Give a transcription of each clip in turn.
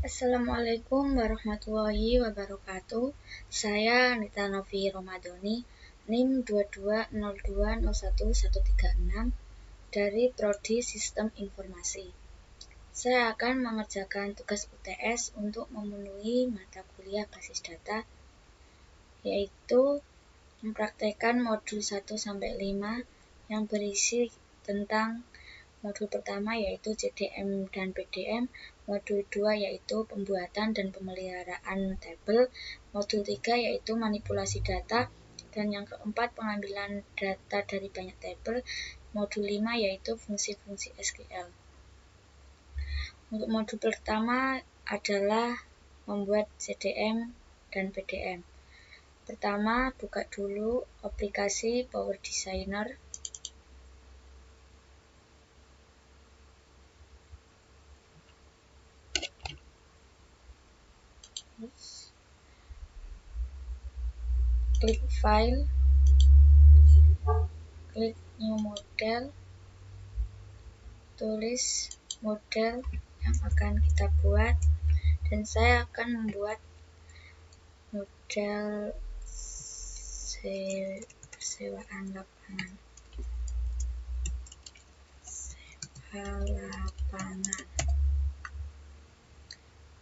Assalamualaikum warahmatullahi wabarakatuh. Saya Anita Novi Romadoni, NIM 2202011136 dari Prodi Sistem Informasi. Saya akan mengerjakan tugas UTS untuk memenuhi mata kuliah basis data, yaitu mempraktekkan modul 1-5 yang berisi tentang modul pertama yaitu CDM dan PDM, modul 2 yaitu pembuatan dan pemeliharaan tabel, modul 3 yaitu manipulasi data, dan yang keempat pengambilan data dari banyak tabel, modul 5 yaitu fungsi-fungsi SQL. Untuk modul pertama adalah membuat CDM dan PDM. Pertama, buka dulu aplikasi Power Designer. Klik File, klik New Model, tulis model yang akan kita buat, dan saya akan membuat model persewaan lapangan.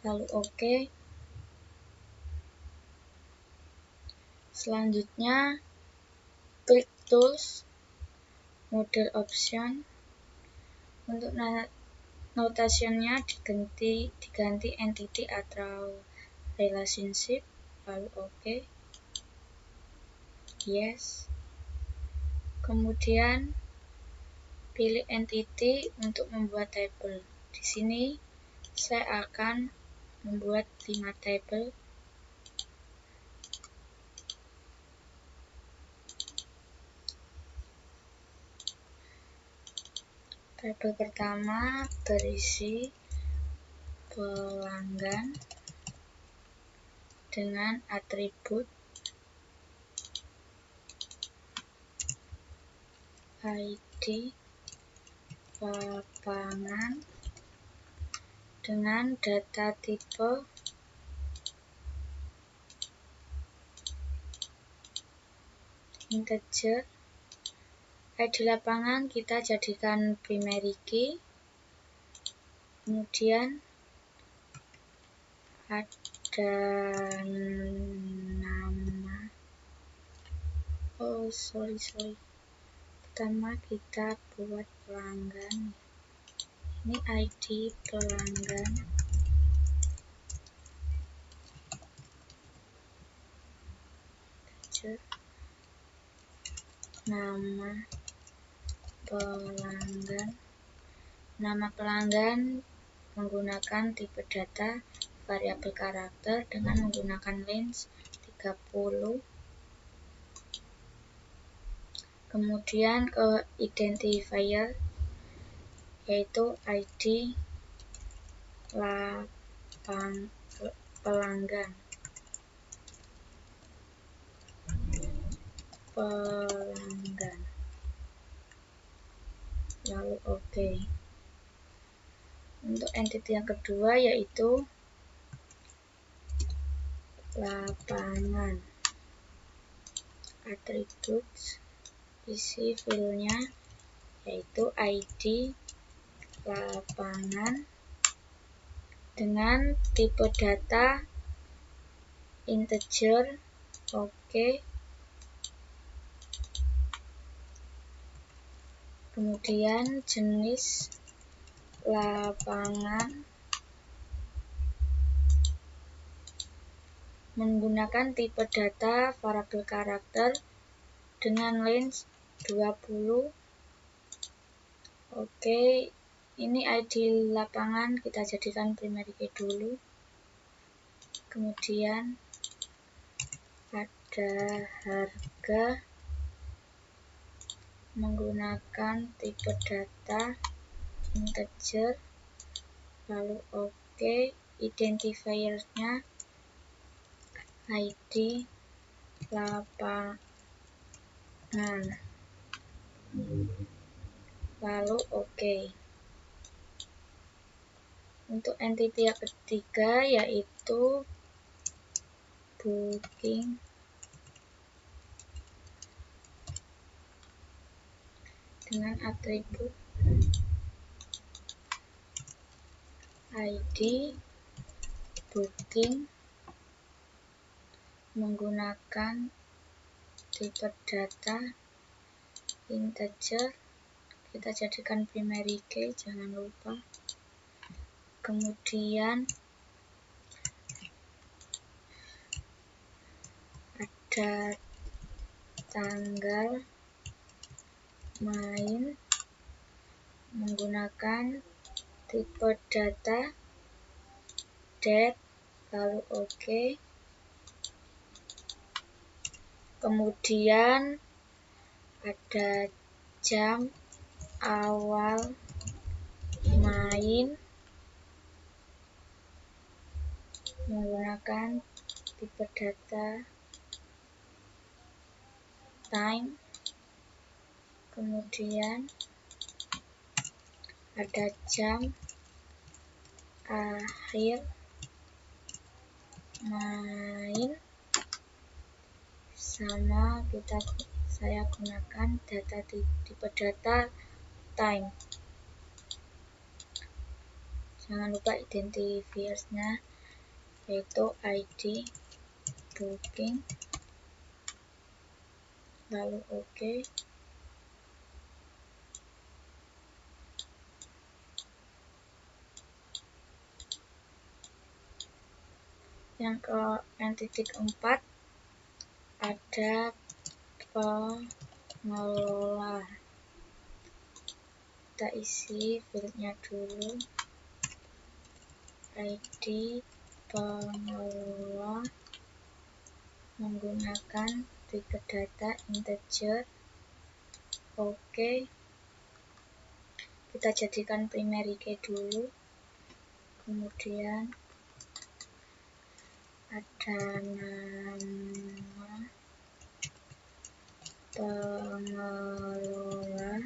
Lalu oke. Selanjutnya klik Tools, Model Option. Untuk notationnya diganti entity atau relationship. Lalu oke. Yes. Kemudian pilih entity untuk membuat tabel. Di sini saya akan membuat 5 tabel. Tabel pertama berisi pelanggan dengan atribut ID lapangan dengan data tipe integer. ID lapangan kita jadikan primary key. Kemudian ada nama. Pertama kita buat pelanggan. Ini ID pelanggan. Nama pelanggan. Nama pelanggan menggunakan tipe data variabel karakter dengan menggunakan range 30. Kemudian ke identifier yaitu ID pelanggan. Lalu oke. Untuk entity yang kedua yaitu lapangan. Attributes, isi filenya yaitu ID lapangan dengan tipe data integer. Oke. Kemudian jenis lapangan menggunakan tipe data variabel karakter dengan range 20. Oke, ini ID lapangan kita jadikan primary key dulu. Kemudian ada harga menggunakan tipe data integer. Lalu oke. Identifiernya ID lapangan. Lalu oke. Untuk entity yang ketiga yaitu booking dengan atribut ID booking menggunakan tipe data integer, kita jadikan primary key, jangan lupa. Kemudian ada tanggal main menggunakan tipe data date, lalu oke. Kemudian ada jam awal main menggunakan tipe data time. Kemudian ada jam akhir main, sama saya gunakan data tipe data time. Jangan lupa identifiersnya yaitu ID booking, lalu oke. Yang ke entity keempat ada pengelola. Kita isi fieldnya dulu, ID pengelola menggunakan tipe data integer, oke. Kita jadikan primary key dulu. Kemudian ada nama pengelola,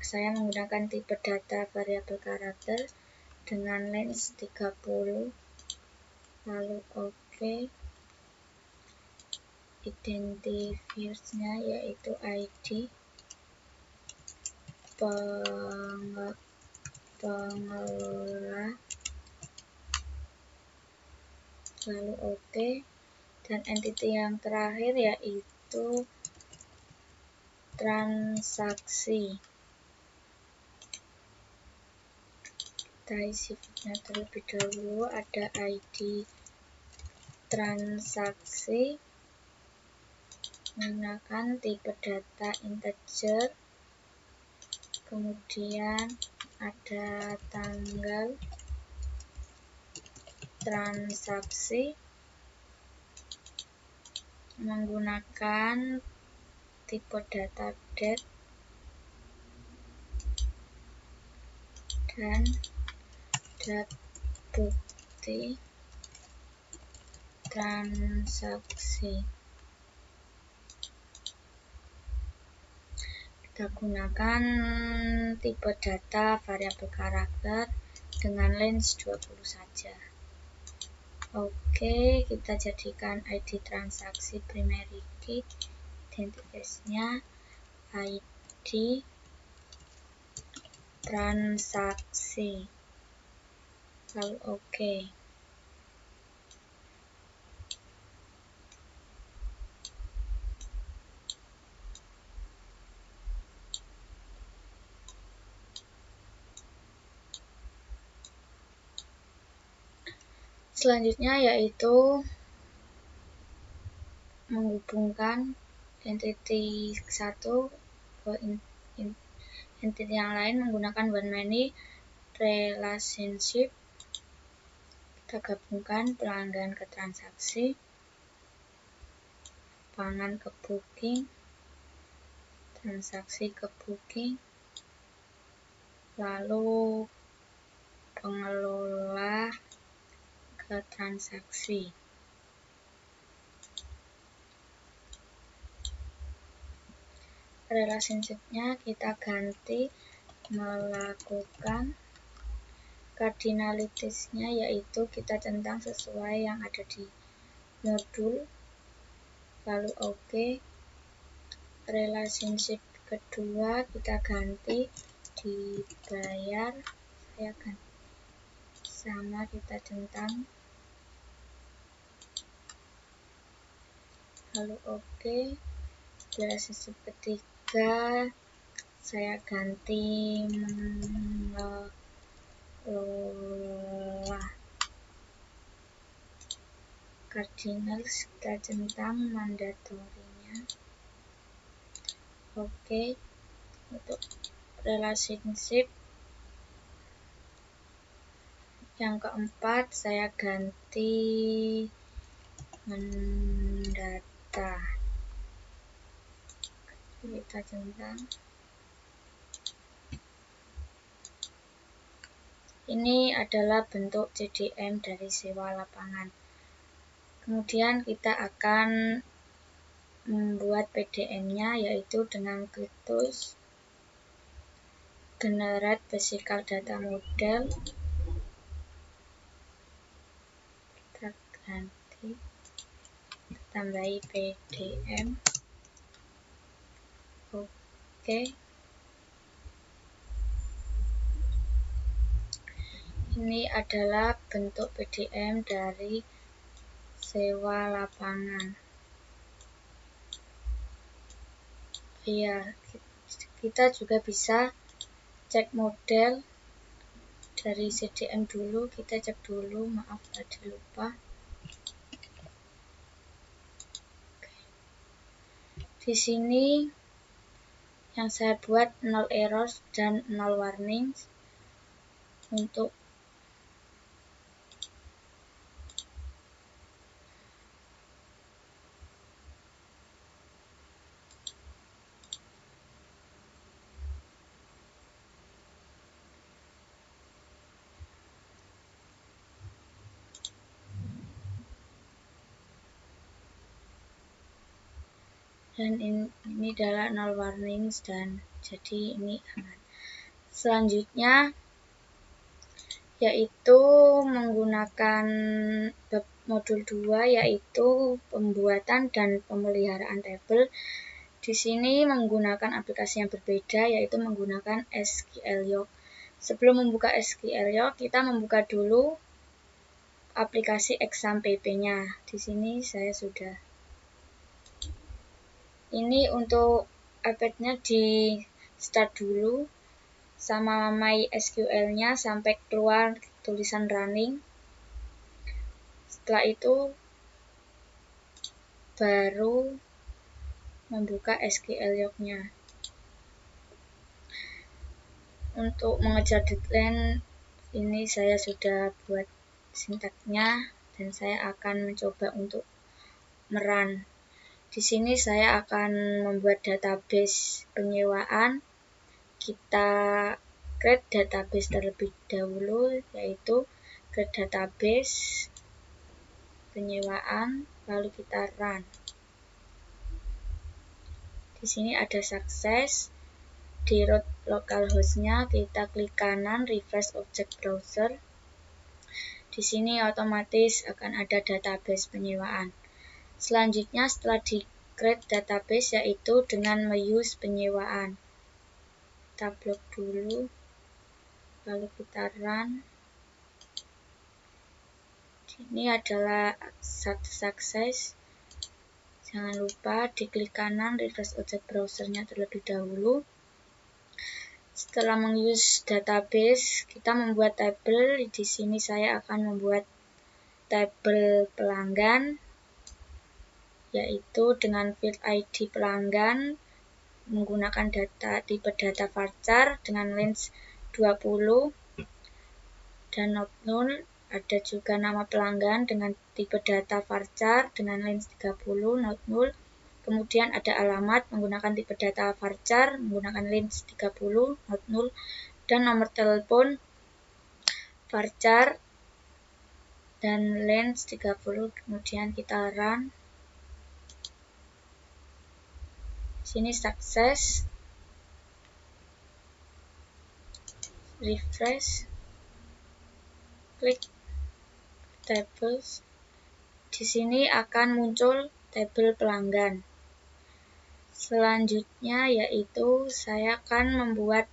saya menggunakan tipe data variabel karakter dengan length 30, lalu oke. Identifiersnya yaitu ID pengelola, lalu oke. Dan entity yang terakhir yaitu transaksi. Kita isi fieldnya terlebih dahulu, ada ID transaksi menggunakan tipe data integer, kemudian ada tanggal transaksi menggunakan tipe data date, dan bukti transaksi. Kita gunakan tipe data variabel karakter dengan length 20 saja. Oke, kita jadikan ID transaksi primary key, identifiers-nya ID transaksi, lalu oke. Selanjutnya yaitu menghubungkan entity satu ke entity yang lain menggunakan one-many relationship. Kita gabungkan pelanggan ke transaksi, pangan ke booking, transaksi ke booking, lalu pengelola ke transaksi. relationship-nya kita ganti melakukan cardinalities-nya, yaitu kita centang sesuai yang ada di modul, lalu oke. Relationship kedua kita ganti dibayar, saya ganti sama, kita centang, lalu oke. Relationship ketiga saya ganti mengelola cardinals, kita centang mandatorinya, oke. Untuk relationship yang keempat saya ganti mendata, kita centang. Ini adalah bentuk CDM dari sewa lapangan. Kemudian kita akan membuat PDM-nya, yaitu dengan klik tools, generate physical data model, kita ganti, tambahi PDM, oke. Ini adalah bentuk PDM dari sewa lapangan. Iya, kita juga bisa cek model dari CDM dulu, kita cek dulu, maaf tadi lupa. Di sini yang saya buat 0 errors dan 0 warnings. Untuk dan ini adalah 0 warnings, dan jadi ini aman. Selanjutnya yaitu menggunakan modul 2, yaitu pembuatan dan pemeliharaan tabel. Di sini menggunakan aplikasi yang berbeda, yaitu menggunakan SQLiok. Sebelum membuka SQLiok, kita membuka dulu aplikasi ExamPP-nya. Di sini saya sudah. Ini untuk iPad-nya di start dulu sama MySQL-nya sampai keluar tulisan running. Setelah itu baru membuka SQLiok-nya. Untuk mengejar deadline, ini saya sudah buat sintaksnya dan saya akan mencoba untuk merun. Di sini saya akan membuat database penyewaan. Kita create database terlebih dahulu, yaitu create database penyewaan, lalu kita run. Di sini ada sukses. Di root localhost-nya kita klik kanan, refresh object browser. Di sini otomatis akan ada database penyewaan. Selanjutnya setelah di create database, yaitu dengan meuse penyewaan. Kita blok dulu, lalu kita run. Ini adalah satu sukses. Jangan lupa diklik kanan, refresh object browser-nya terlebih dahulu. Setelah menguse database, kita membuat tabel. Di sini saya akan membuat tabel pelanggan, yaitu dengan field ID pelanggan menggunakan tipe data varchar dengan range 20 dan not null. Ada juga nama pelanggan dengan tipe data varchar dengan range 30 not null. Kemudian ada alamat menggunakan tipe data varchar menggunakan range 30 not null, dan nomor telepon varchar dan range 30. Kemudian kita run. Sini sukses, refresh, klik tables. Di sini akan muncul tabel pelanggan. Selanjutnya yaitu saya akan membuat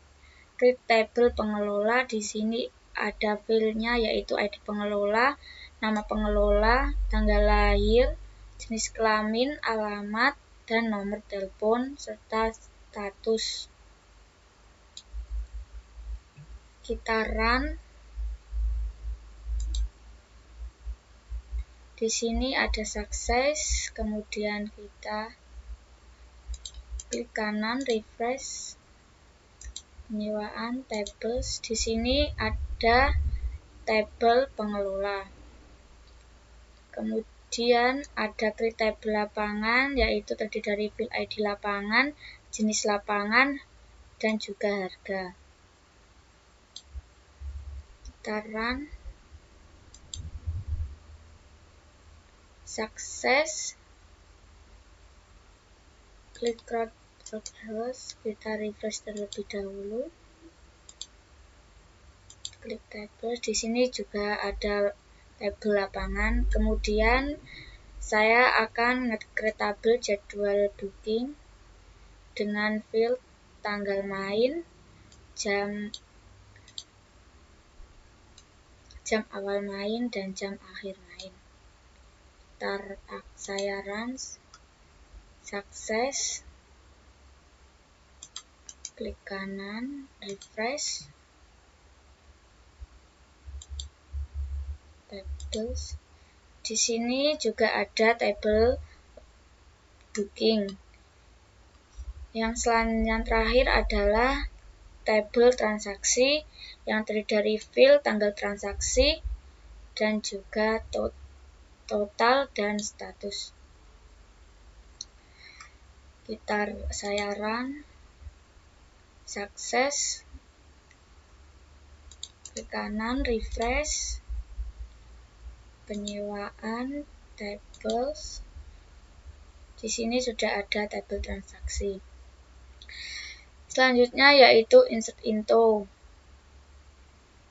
create table pengelola. Di sini ada filenya yaitu ID pengelola, nama pengelola, tanggal lahir, jenis kelamin, alamat, dan nomor telepon serta status. Kita run. Di sini ada sukses, kemudian kita klik kanan, refresh, penyewaan, tables. Di sini ada tabel pengelola. Kemudian ada create tabel lapangan, yaitu terdiri dari field ID lapangan, jenis lapangan, dan juga harga. Kita run. Sukses. Klik terus, kita refresh terlebih dahulu. Klik tabel. Di sini juga ada tabel lapangan. Kemudian saya akan nge-create tabel jadwal booking dengan field tanggal main, jam awal main, dan jam akhir main. Saya run, sukses, klik kanan, refresh, tables. Di sini juga ada tabel booking. Yang terakhir adalah tabel transaksi yang terdiri dari field, tanggal transaksi, dan juga total dan status. Saya run, sukses, klik kanan, refresh, penyewaan, tables. Di sini sudah ada tabel transaksi. Selanjutnya yaitu insert into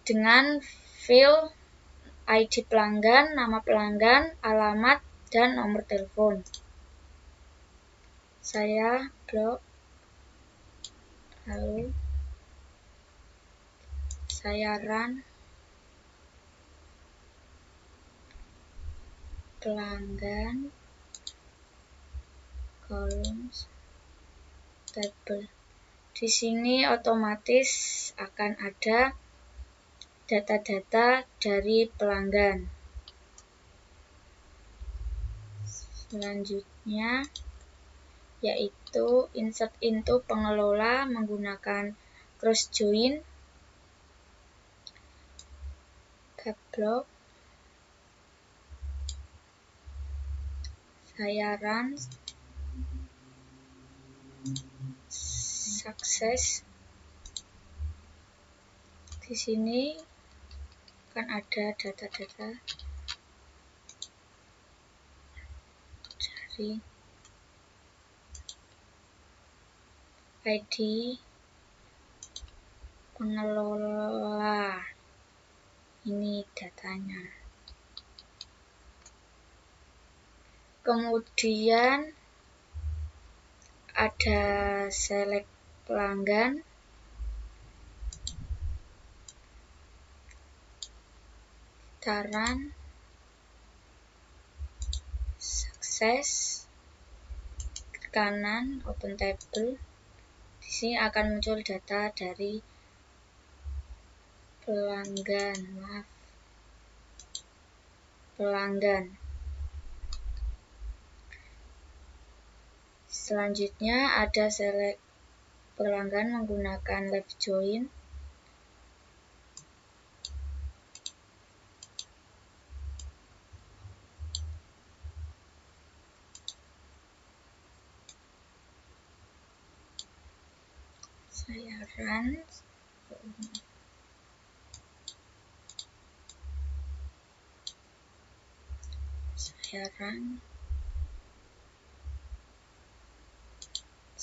dengan field ID pelanggan, nama pelanggan, alamat, dan nomor telepon. Saya blok, lalu saya run, pelanggan, columns, table. Di sini otomatis akan ada data-data dari pelanggan. Selanjutnya yaitu insert into pengelola menggunakan cross join, block. Saya run, sukses. Di sini akan ada data-data dari ID pengelola. Ini datanya. Kemudian ada select pelanggan. Kita run, sukses, ke kanan, open table. Di sini akan muncul data dari pelanggan. Selanjutnya ada select pelanggan menggunakan left join. Saya run,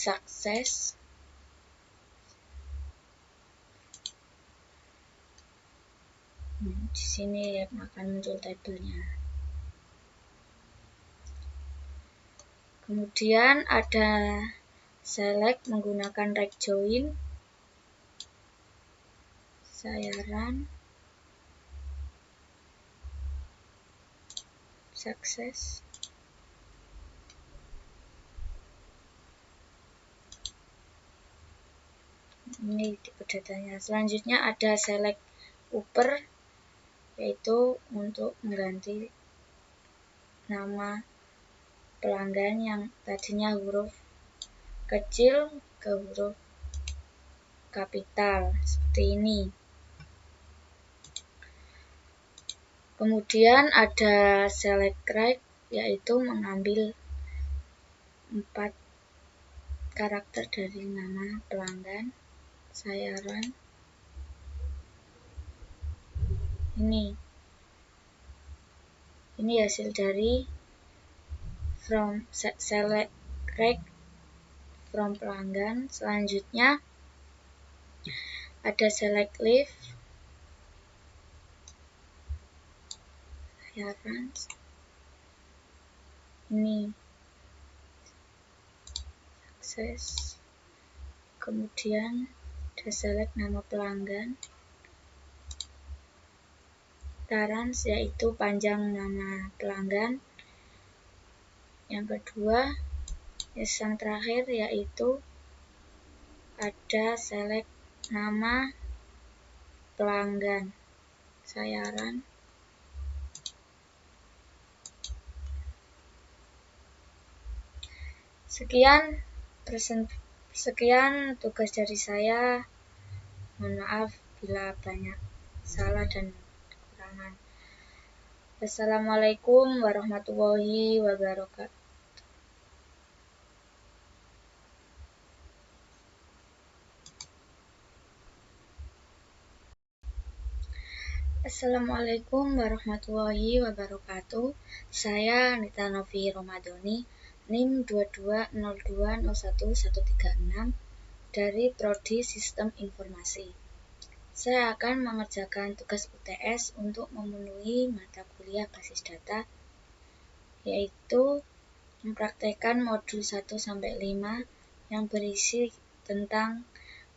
sukses. Di sini akan muncul tabelnya. Kemudian ada select menggunakan right join. Saya run. Sukses. Ini tipe datanya. Selanjutnya ada select upper, yaitu untuk mengganti nama pelanggan yang tadinya huruf kecil ke huruf kapital seperti ini. Kemudian ada select right, yaitu mengambil 4 karakter dari nama pelanggan. Saya run. Ini hasil dari from select right from pelanggan. Selanjutnya ada select leave. Saya run. Ini sukses. Kemudian ada select nama pelanggan. Tarans, yaitu panjang nama pelanggan. Yang kedua, yang terakhir, yaitu ada select nama pelanggan. Saya run. Sekian tugas dari saya. Mohon maaf bila banyak salah dan kekurangan. Wassalamualaikum warahmatullahi wabarakatuh. Assalamualaikum warahmatullahi wabarakatuh. Saya Anita Novi Romadoni, NIM 2202011336 dari Prodi Sistem Informasi. Saya akan mengerjakan tugas UTS untuk memenuhi mata kuliah basis data, yaitu mempraktekkan modul 1-5 yang berisi tentang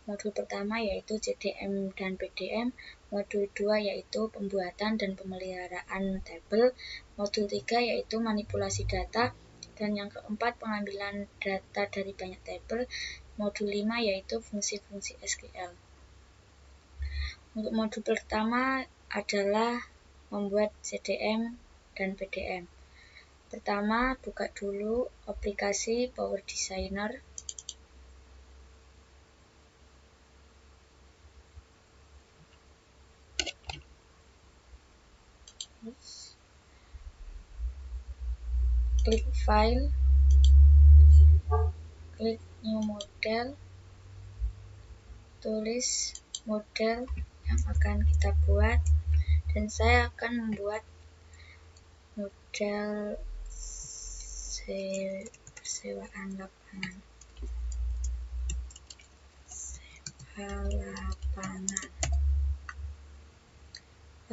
modul pertama yaitu CDM dan PDM, modul 2 yaitu pembuatan dan pemeliharaan tabel, modul 3 yaitu manipulasi data, dan yang keempat pengambilan data dari banyak tabel, modul 5 yaitu fungsi-fungsi SQL. Untuk modul pertama adalah membuat CDM dan PDM. Pertama, buka dulu aplikasi Power Designer. Klik file, klik new model, tulis model yang akan kita buat, dan saya akan membuat model persewaan lapangan.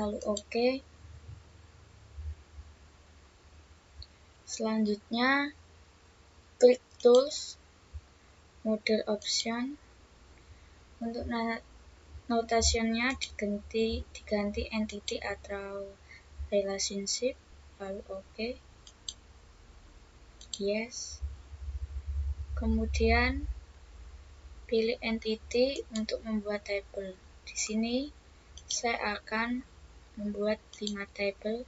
Lalu oke. Selanjutnya klik tools, model option. Untuk notationnya diganti entity atau relationship. Lalu oke. Yes. Kemudian pilih entity untuk membuat tabel. Di sini saya akan membuat 5 tabel.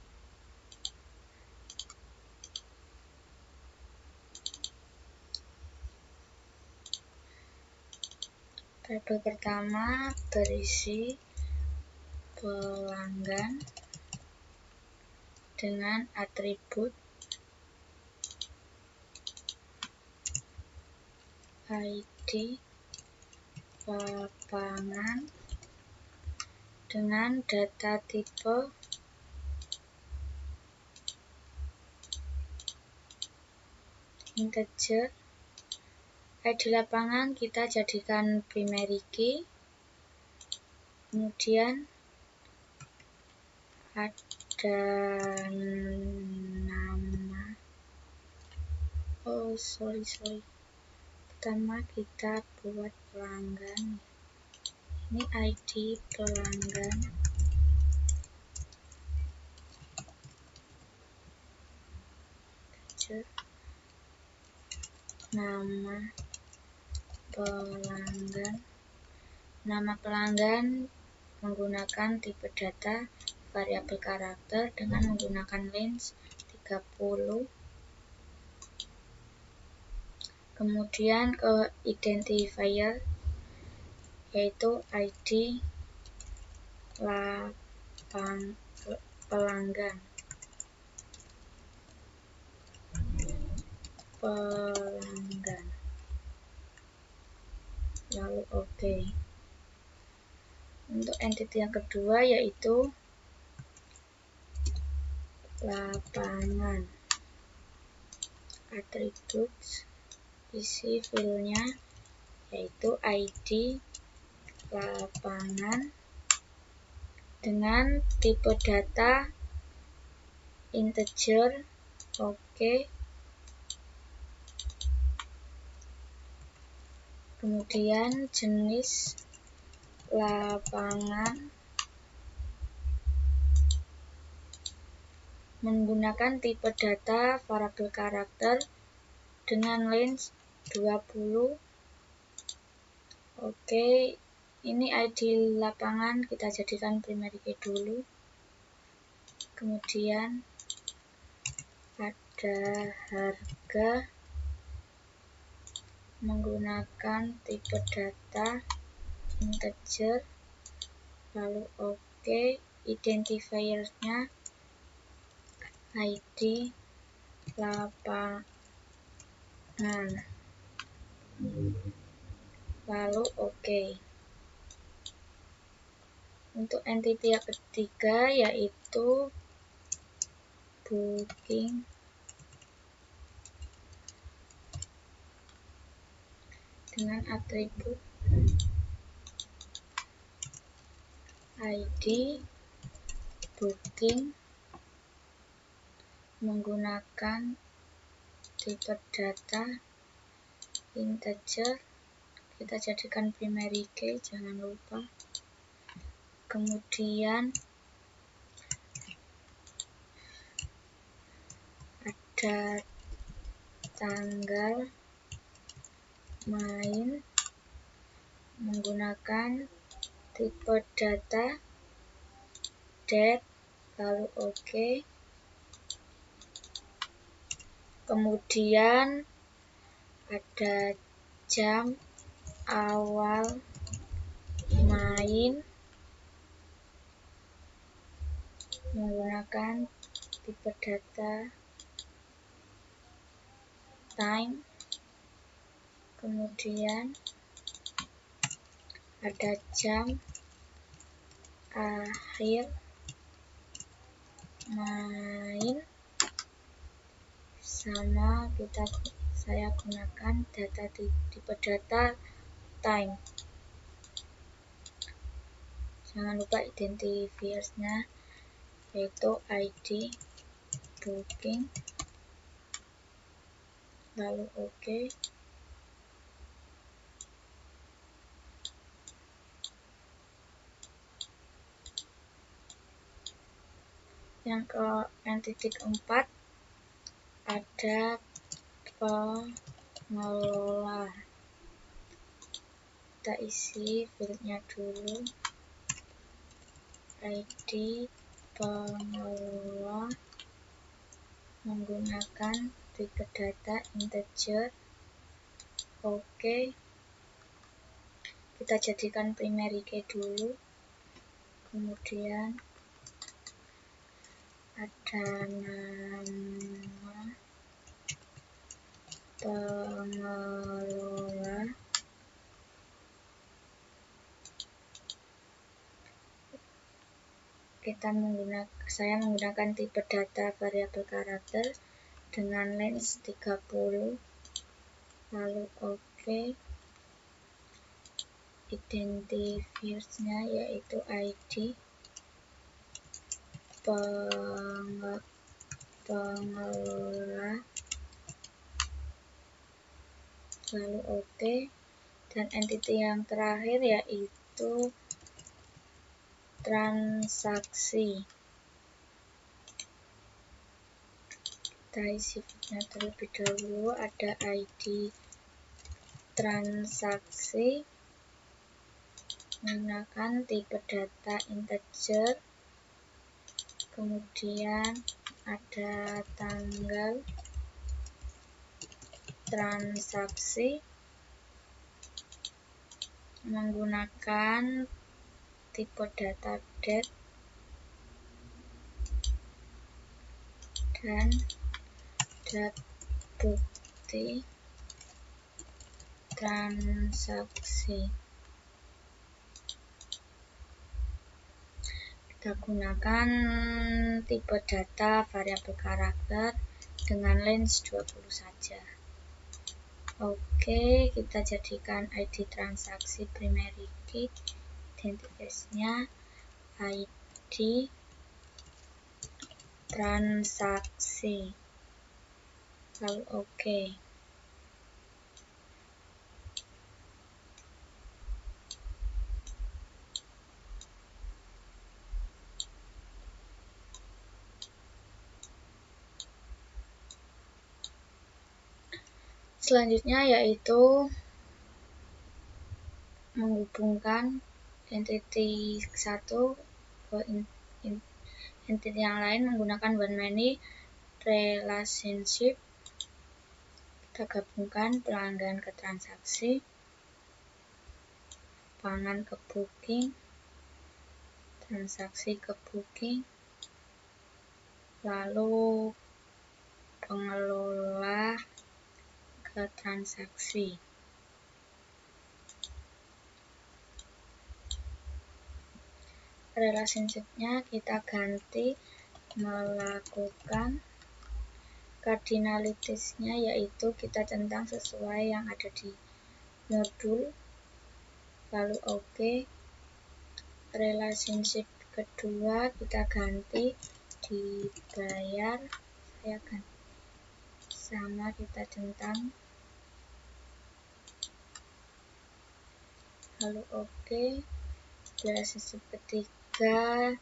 Tabel pertama berisi pelanggan dengan atribut ID lapangan dengan data tipe integer ID lapangan kita jadikan primary key. Kemudian ada nama. Pertama kita buat pelanggan. Ini ID pelanggan. Nama pelanggan. Nama pelanggan menggunakan tipe data variabel karakter dengan menggunakan range 30. Kemudian ke identifier, yaitu ID pelanggan. Lalu OK. Untuk entity yang kedua yaitu lapangan. Attributes, isi filenya yaitu ID lapangan dengan tipe data integer. OK. Kemudian jenis lapangan menggunakan tipe data variabel karakter dengan range 20. Oke, ini ID lapangan kita jadikan primary key dulu. Kemudian ada harga menggunakan tipe data integer. Lalu oke, identifiernya ID lapangan. Lalu oke. Untuk entity yang ketiga yaitu booking. Dengan atribut ID booking menggunakan tipe data integer. Kita jadikan primary key, jangan lupa. Kemudian ada tanggal main menggunakan tipe data date. Lalu oke. Kemudian ada jam awal main menggunakan tipe data time. Kemudian ada jam akhir main, sama saya gunakan data tipe data time. Jangan lupa identifiersnya yaitu ID booking. Lalu oke. Yang ke entity keempat ada pengelola. Kita isi fieldnya dulu. ID pengelola menggunakan tipe data integer. Oke. Kita jadikan primary key dulu. Kemudian ada nama pengelola. Saya menggunakan tipe data variabel karakter dengan range 30. Lalu oke. identifiersnya yaitu ID pengelola, lalu OK, dan entity yang terakhir yaitu transaksi. Kita isi fitnya terlebih dahulu. Ada ID transaksi menggunakan tipe data integer, kemudian ada tanggal transaksi menggunakan tipe data date, dan bukti transaksi. Kita gunakan tipe data variabel karakter dengan range 20 saja. Oke, kita jadikan ID transaksi primary key, identifiers-nya ID transaksi, lalu oke. Selanjutnya yaitu menghubungkan entity satu ke entity yang lain menggunakan one-many relationship. Kita gabungkan pelanggan ke transaksi, pangan ke booking, transaksi ke booking, lalu pengelola ke transaksi. Relationship-nya kita ganti melakukan cardinalities-nya, yaitu kita centang sesuai yang ada di modul, lalu oke. Relationship kedua kita ganti dibayar, saya ganti sama, kita centang, lalu oke. Relationship ketiga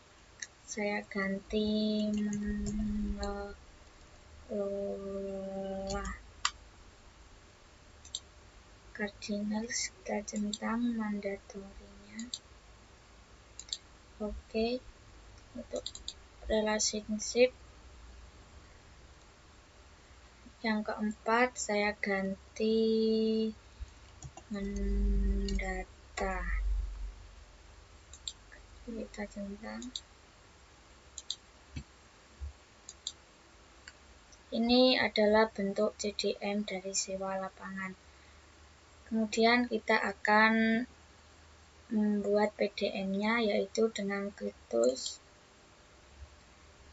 saya ganti mengelola, cardinals kita centang mandatorinya. Oke. Untuk relationship yang keempat saya ganti mendata, kita centang. Ini adalah bentuk CDM dari sewa lapangan. Kemudian kita akan membuat PDM-nya, yaitu dengan klik tools,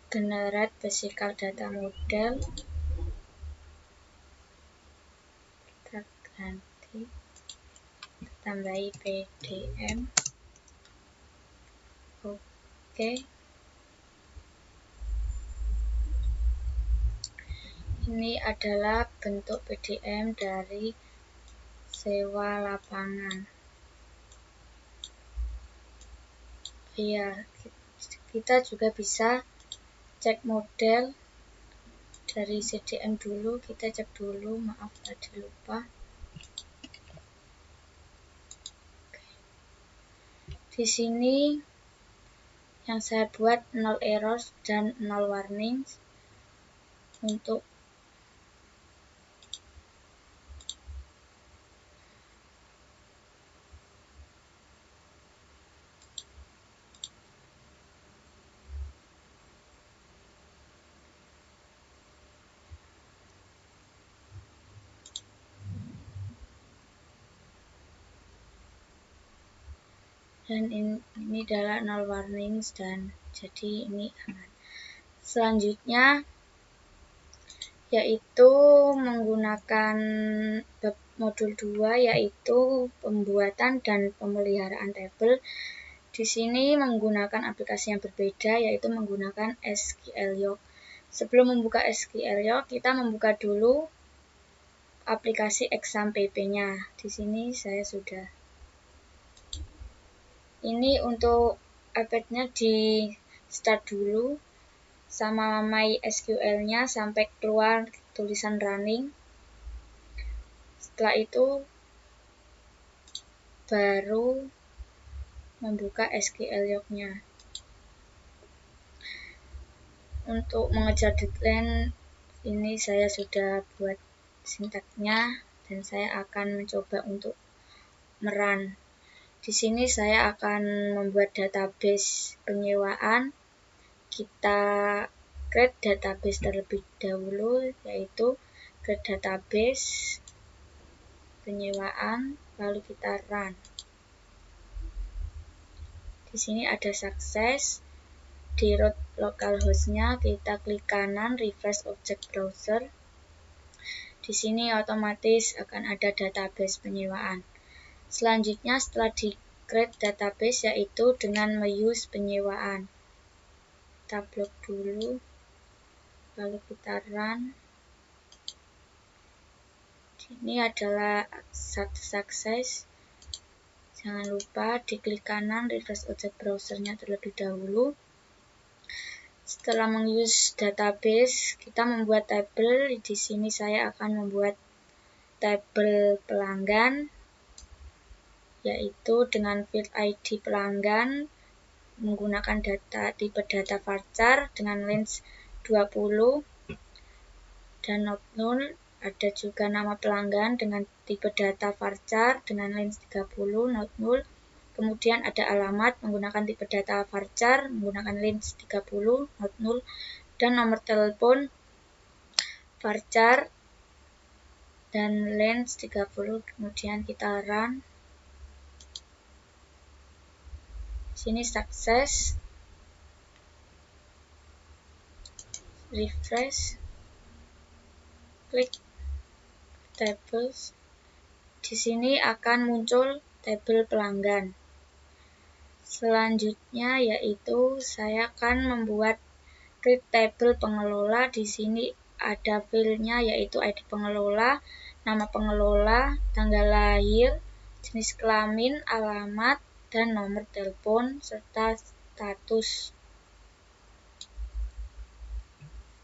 generate physical data model, kita ganti, tambahi PDM. Oke. Ini adalah bentuk PDM dari sewa lapangan. Iya, kita juga bisa cek model dari CDM dulu. Kita cek dulu, maaf tadi lupa. Di sini yang saya buat 0 errors dan 0 warnings. Untuk dan ini adalah 0 warnings, dan jadi ini aman. Selanjutnya yaitu menggunakan modul 2 yaitu pembuatan dan pemeliharaan tabel. Di sini menggunakan aplikasi yang berbeda yaitu menggunakan SQLiok. Sebelum membuka SQLiok, kita membuka dulu aplikasi ExamPP-nya. Di sini saya sudah. Ini untuk iPad-nya di start dulu sama MySQL-nya sampai keluar tulisan running. Setelah itu baru membuka SQLiok-nya. Untuk mengejar deadline ini saya sudah buat sintaksnya dan saya akan mencoba untuk merun. Di sini saya akan membuat database penyewaan. Kita create database terlebih dahulu, yaitu create database penyewaan, lalu kita run. Di sini ada sukses. Di root localhost-nya kita klik kanan refresh object browser. Di sini otomatis akan ada database penyewaan. Selanjutnya setelah di create database yaitu dengan meuse penyewaan. Kita blok dulu, lalu kita run. Ini adalah satu sukses. Jangan lupa diklik kanan refresh object browser-nya terlebih dahulu. Setelah menguse database, kita membuat tabel. Di sini saya akan membuat tabel pelanggan, yaitu dengan field ID pelanggan menggunakan tipe data varchar dengan range 20 dan not null. Ada juga nama pelanggan dengan tipe data varchar dengan range 30 not null. Kemudian ada alamat menggunakan tipe data varchar menggunakan range 30 not null dan nomor telepon varchar dan range 30. Kemudian kita run. Sini sukses. Refresh. Klik tables. Di sini akan muncul tabel pelanggan. Selanjutnya yaitu saya akan membuat create tabel pengelola. Di sini ada filenya yaitu ID pengelola, nama pengelola, tanggal lahir, jenis kelamin, alamat, dan nomor telepon serta status.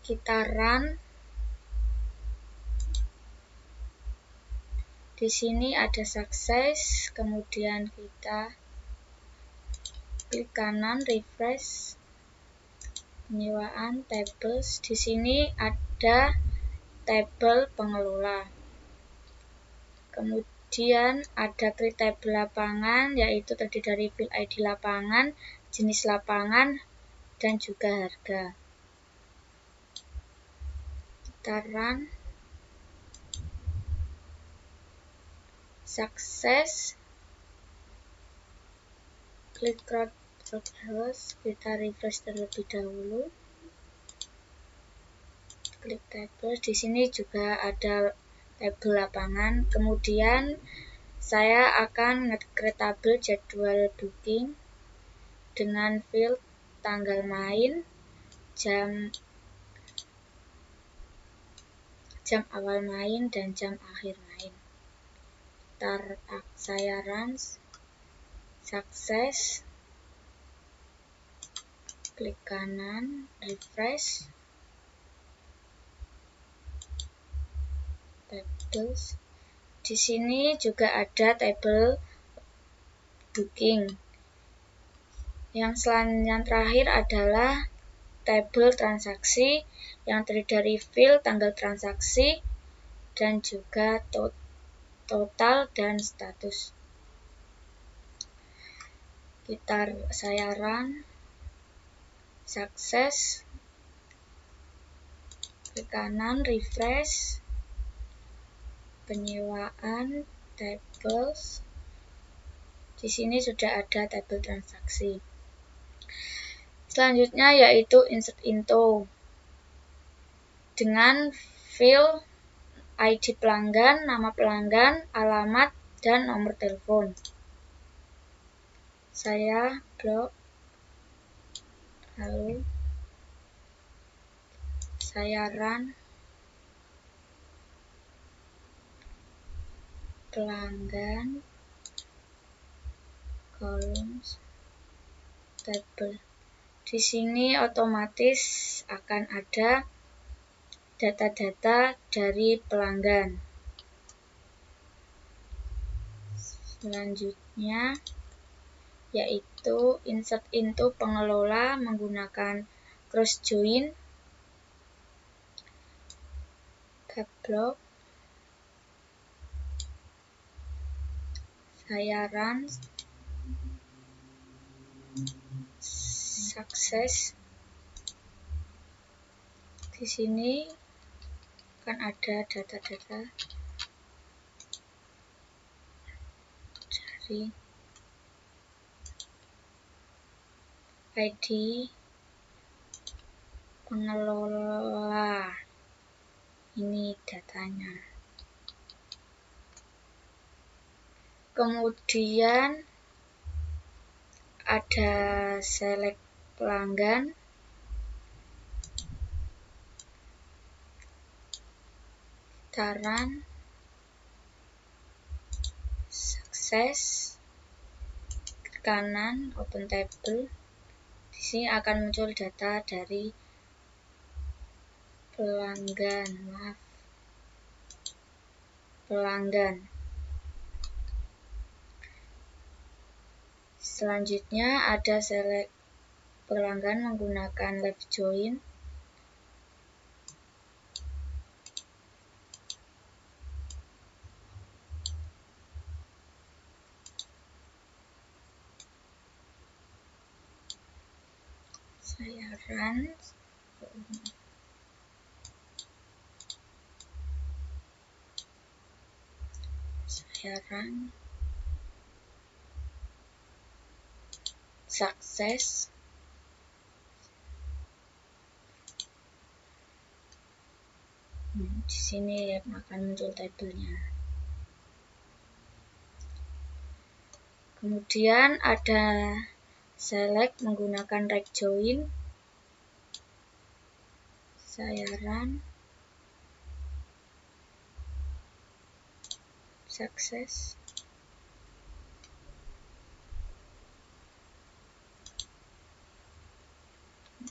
Kita run. Di sini ada sukses, kemudian kita klik kanan refresh penyewaan tables. Di sini ada tabel pengelola. Kemudian ada create tabel lapangan yaitu terdiri dari field ID lapangan, jenis lapangan, dan juga harga. Kita run. Sukses. Klik localhost, kita refresh terlebih dahulu. Klik tabel. Di sini juga ada tabel lapangan. Kemudian saya akan nge-create tabel jadwal booking dengan field tanggal main, jam awal main dan jam akhir main. Saya run. Sukses. Klik kanan, refresh. Tables. Di sini juga ada tabel booking. Yang terakhir adalah tabel transaksi yang terdiri dari field tanggal transaksi dan juga total dan status. Saya run. Sukses. Klik kanan, refresh. Penyewaan, tables. Di sini sudah ada tabel transaksi. Selanjutnya yaitu insert into dengan field ID pelanggan, nama pelanggan, alamat, dan nomor telepon. Saya blok, lalu saya run pelanggan, columns, table. Di sini otomatis akan ada data-data dari pelanggan. Selanjutnya yaitu insert into pengelola menggunakan cross join, block. Saya run, sukses. Di sini akan ada data-data dari ID pengelola. Ini datanya. Kemudian ada select pelanggan, taran, sukses, ke kanan, open table. Di sini akan muncul data dari pelanggan. Selanjutnya ada select pelanggan menggunakan left join. Saya run. Sukses. Di sini akan muncul tabelnya. Kemudian ada select menggunakan right join. Saya run. Sukses.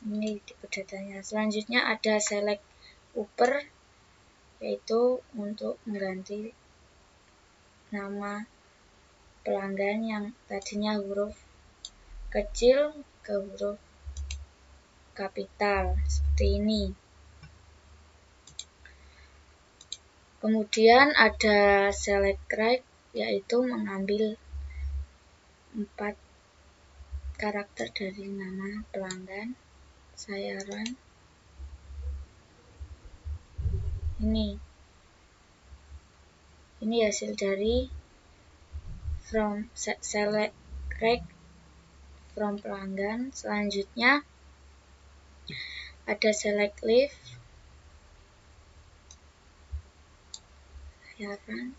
Ini tipe datanya. Selanjutnya ada select upper, yaitu untuk mengganti nama pelanggan yang tadinya huruf kecil ke huruf kapital seperti ini. Kemudian ada select right, yaitu mengambil 4 karakter dari nama pelanggan. Saya run. Ini hasil dari from select right from pelanggan. Selanjutnya ada select leave. Saya run.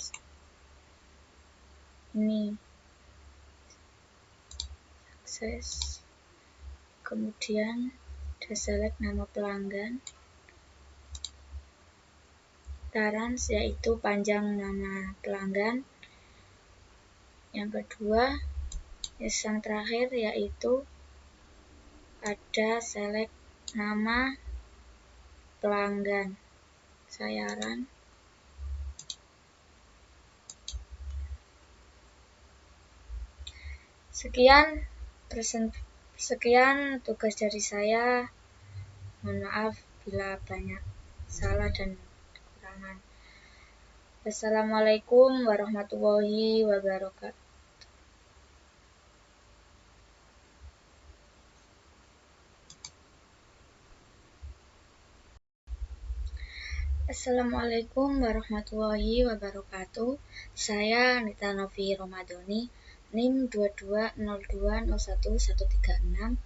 Ini sukses. Kemudian ada select nama pelanggan, tarans, yaitu panjang nama pelanggan. Yang kedua, yang terakhir, yaitu ada select nama pelanggan. Saya run. Sekian tugas dari saya. Mohon maaf bila banyak salah dan kekurangan. Wassalamualaikum warahmatullahi wabarakatuh. Assalamualaikum warahmatullahi wabarakatuh. Saya Anita Novi Romadoni, NIM 2202011136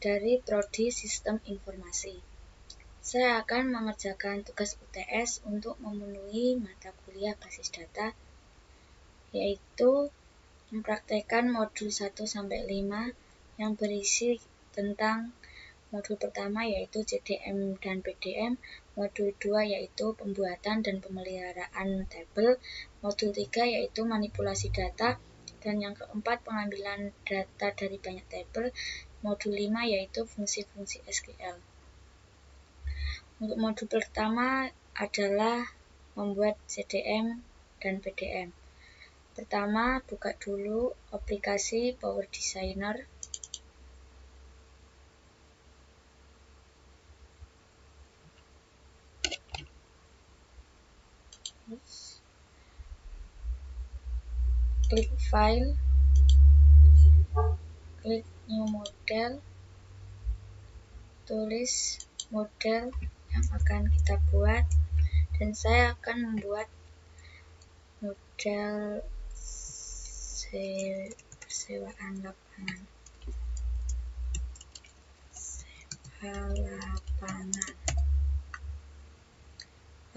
dari Prodi Sistem Informasi. Saya akan mengerjakan tugas UTS untuk memenuhi mata kuliah basis data, yaitu mempraktekkan modul 1-5 yang berisi tentang modul pertama yaitu CDM dan PDM, modul 2 yaitu pembuatan dan pemeliharaan tabel, modul 3 yaitu manipulasi data, dan yang keempat pengambilan data dari banyak tabel, modul 5 yaitu fungsi-fungsi SQL. Untuk modul pertama adalah membuat CDM dan PDM. Pertama, buka dulu aplikasi Power Designer. Klik File, klik New Model, tulis model yang akan kita buat, dan saya akan membuat model persewaan lapangan.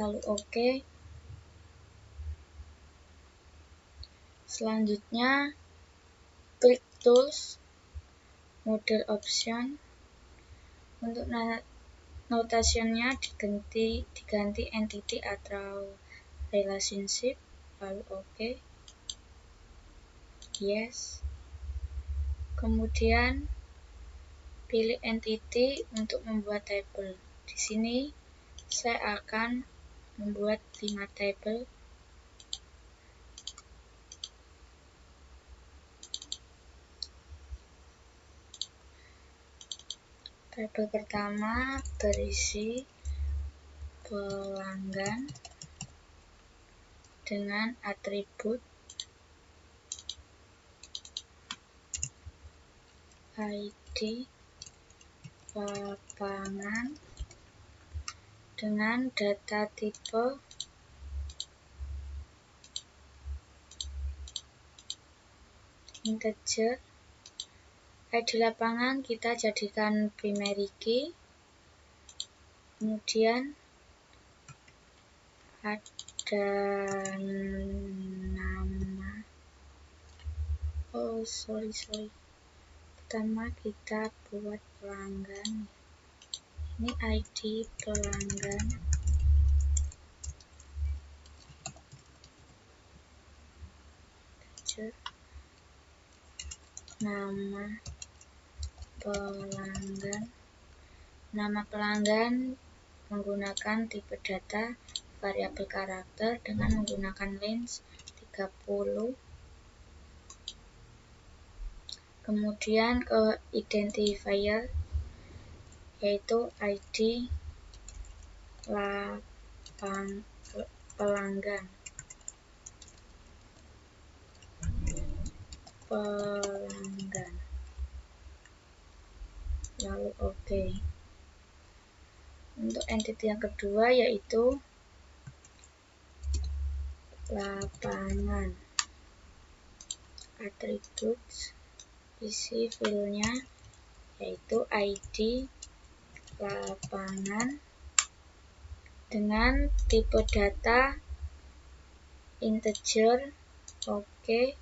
Lalu oke. Selanjutnya klik Tools, Model Option. Untuk notationnya diganti entity atau relationship. Lalu oke. Yes. Kemudian pilih entity untuk membuat tabel. Di sini saya akan membuat 5 tabel. Tabel pertama berisi pelanggan dengan atribut ID lapangan dengan data tipe integer. ID lapangan kita jadikan primary key. Kemudian ada nama. Pertama kita buat pelanggan. Ini ID pelanggan. Nama pelanggan. Nama pelanggan menggunakan tipe data variabel karakter dengan menggunakan range 30. Kemudian ke identifier yaitu ID pelanggan. Lalu oke. Untuk entity yang kedua yaitu lapangan. Attributes, isi filenya yaitu ID lapangan dengan tipe data integer. Oke.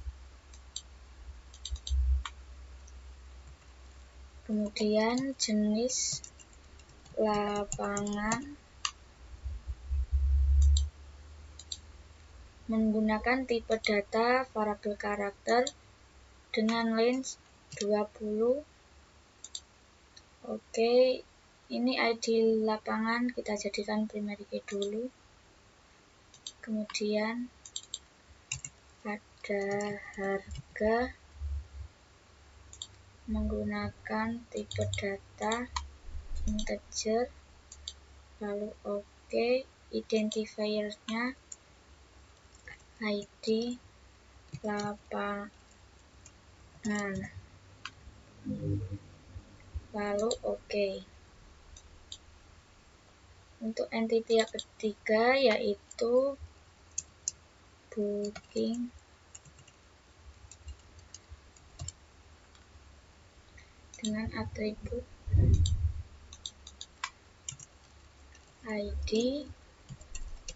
Kemudian jenis lapangan menggunakan tipe data variabel karakter dengan range 20. Oke, ini ID lapangan kita jadikan primary key dulu. Kemudian ada harga menggunakan tipe data integer. Lalu oke. Identifiernya ID lapangan. Lalu oke. Untuk entity yang ketiga yaitu booking dengan atribut ID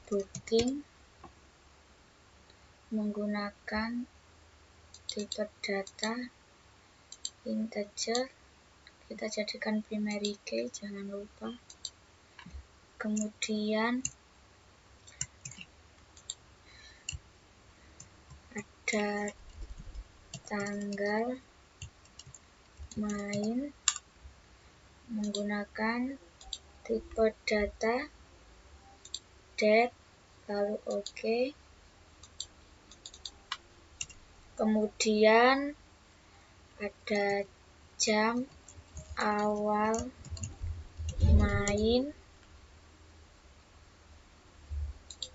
booking menggunakan tipe data integer, kita jadikan primary key, jangan lupa. Kemudian ada tanggal main menggunakan tipe data date, lalu OK. Kemudian ada jam awal main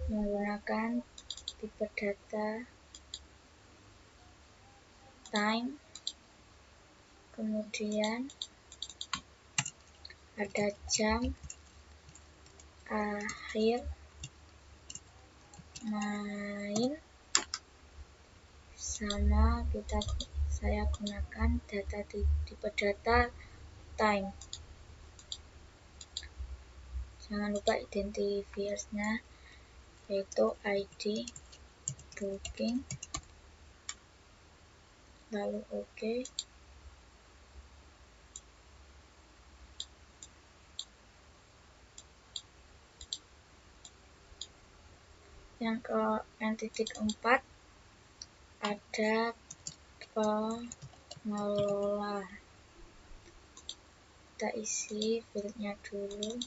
menggunakan tipe data time. Kemudian ada jam akhir main, sama saya gunakan data tipe data time. Jangan lupa identifiersnya, yaitu ID booking, lalu OK. Yang keempat ada pengelola. Kita isi fieldnya dulu,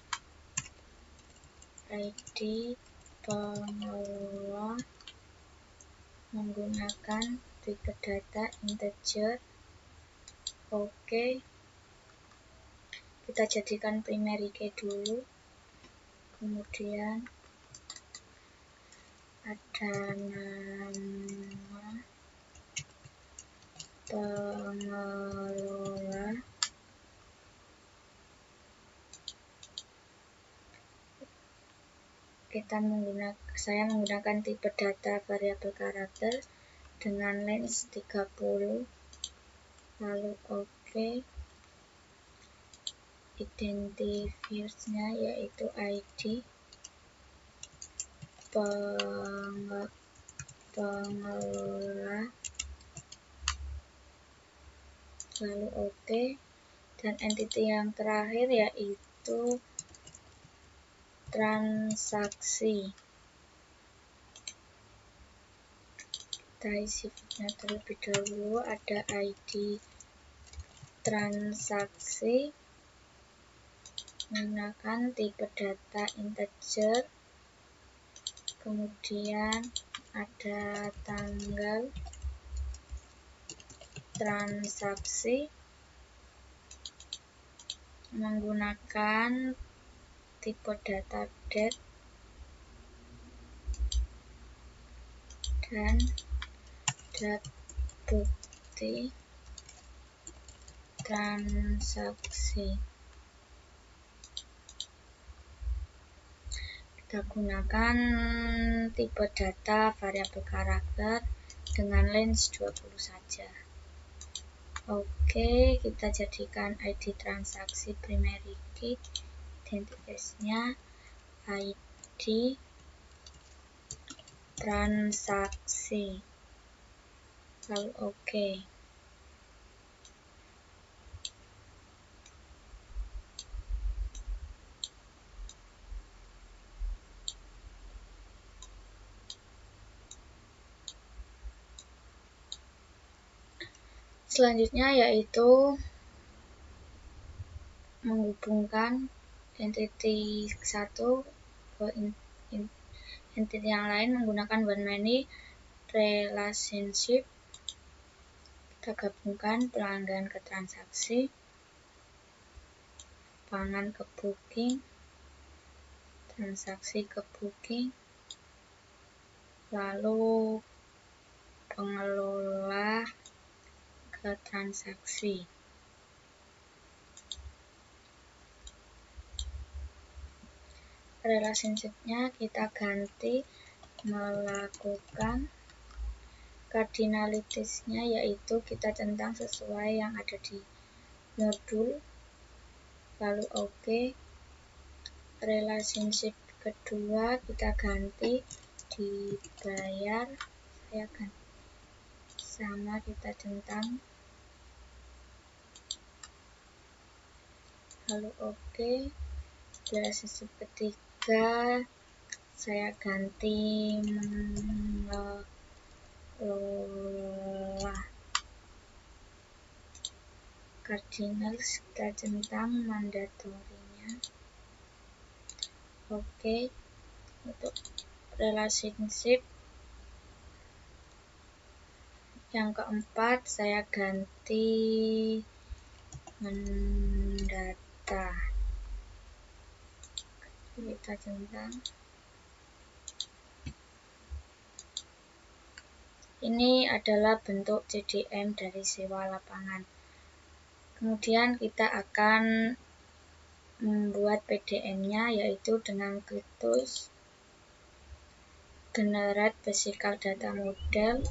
ID pengelola menggunakan tipe data integer. OK. Kita jadikan primary key dulu. Kemudian ada nama pengelola, saya menggunakan tipe data variabel karakter dengan length 30, lalu OK. Identifiersnya yaitu ID pengelola, lalu OK. Dan entity yang terakhir yaitu transaksi. Kita isi fieldnya terlebih dahulu, ada ID transaksi menggunakan tipe data integer. Kemudian ada tanggal transaksi menggunakan tipe data date, dan date bukti transaksi. Kita gunakan tipe data variabel karakter dengan length 20 saja. Oke, kita jadikan ID transaksi primary key, identifiersnya ID transaksi, lalu OK. Selanjutnya yaitu menghubungkan entity satu ke entity yang lain menggunakan one-many relationship. Kita gabungkan pelanggan ke transaksi, pangan ke booking, transaksi ke booking, lalu pengelola ke transaksi. Relationship-nya kita ganti melakukan cardinalities-nya, yaitu kita centang sesuai yang ada di modul, lalu OK. relationship kedua kita ganti dibayar, saya ganti sama, kita centang, lalu oke. Relationship ketiga saya ganti mengelola cardinals, kita centang mandatorinya. Oke. Untuk relationship yang keempat saya ganti mendata, kita centang. Ini adalah bentuk CDM dari sewa lapangan. Kemudian kita akan membuat PDM-nya, yaitu dengan klik tools, generate physical data model,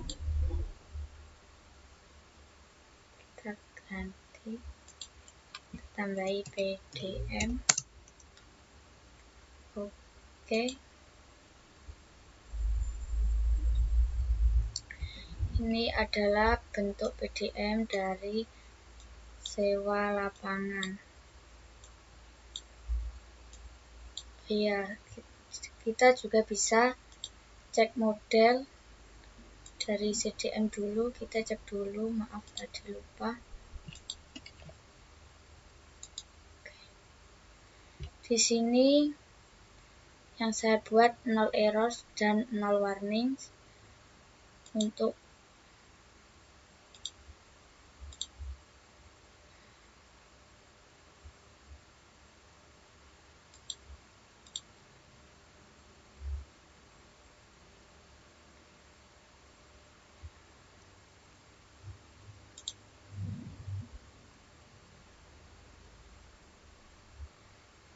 kita ganti, tambahi PDM. Oke. Ini adalah bentuk PDM dari sewa lapangan. Iya, kita juga bisa cek model dari CDM dulu. Kita cek dulu, maaf tadi lupa. Di sini yang saya buat 0 errors dan 0 warnings. Untuk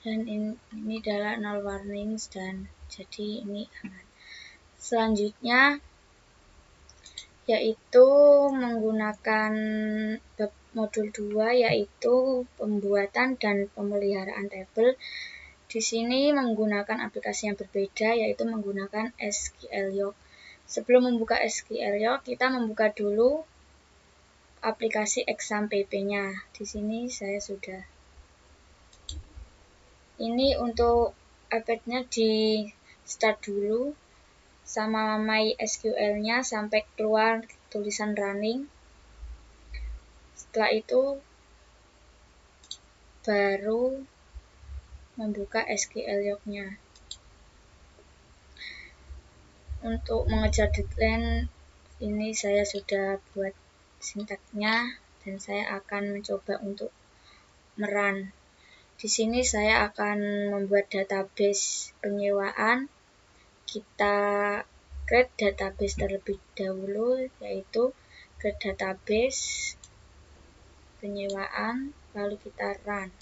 dan ini adalah 0 warnings, dan jadi ini aman. Selanjutnya yaitu menggunakan modul 2, yaitu pembuatan dan pemeliharaan tabel. Di sini menggunakan aplikasi yang berbeda, yaitu menggunakan SQLiok. Sebelum membuka SQLiok, kita membuka dulu aplikasi ExamPP-nya. Di sini saya sudah. Ini untuk iPad-nya di start dulu sama MySQL-nya sampai keluar tulisan running. Setelah itu baru membuka SQLiok-nya. Untuk mengejar deadline, ini saya sudah buat sintaksnya dan saya akan mencoba untuk merun. Di sini saya akan membuat database penyewaan. Kita create database terlebih dahulu, yaitu create database penyewaan, lalu kita run.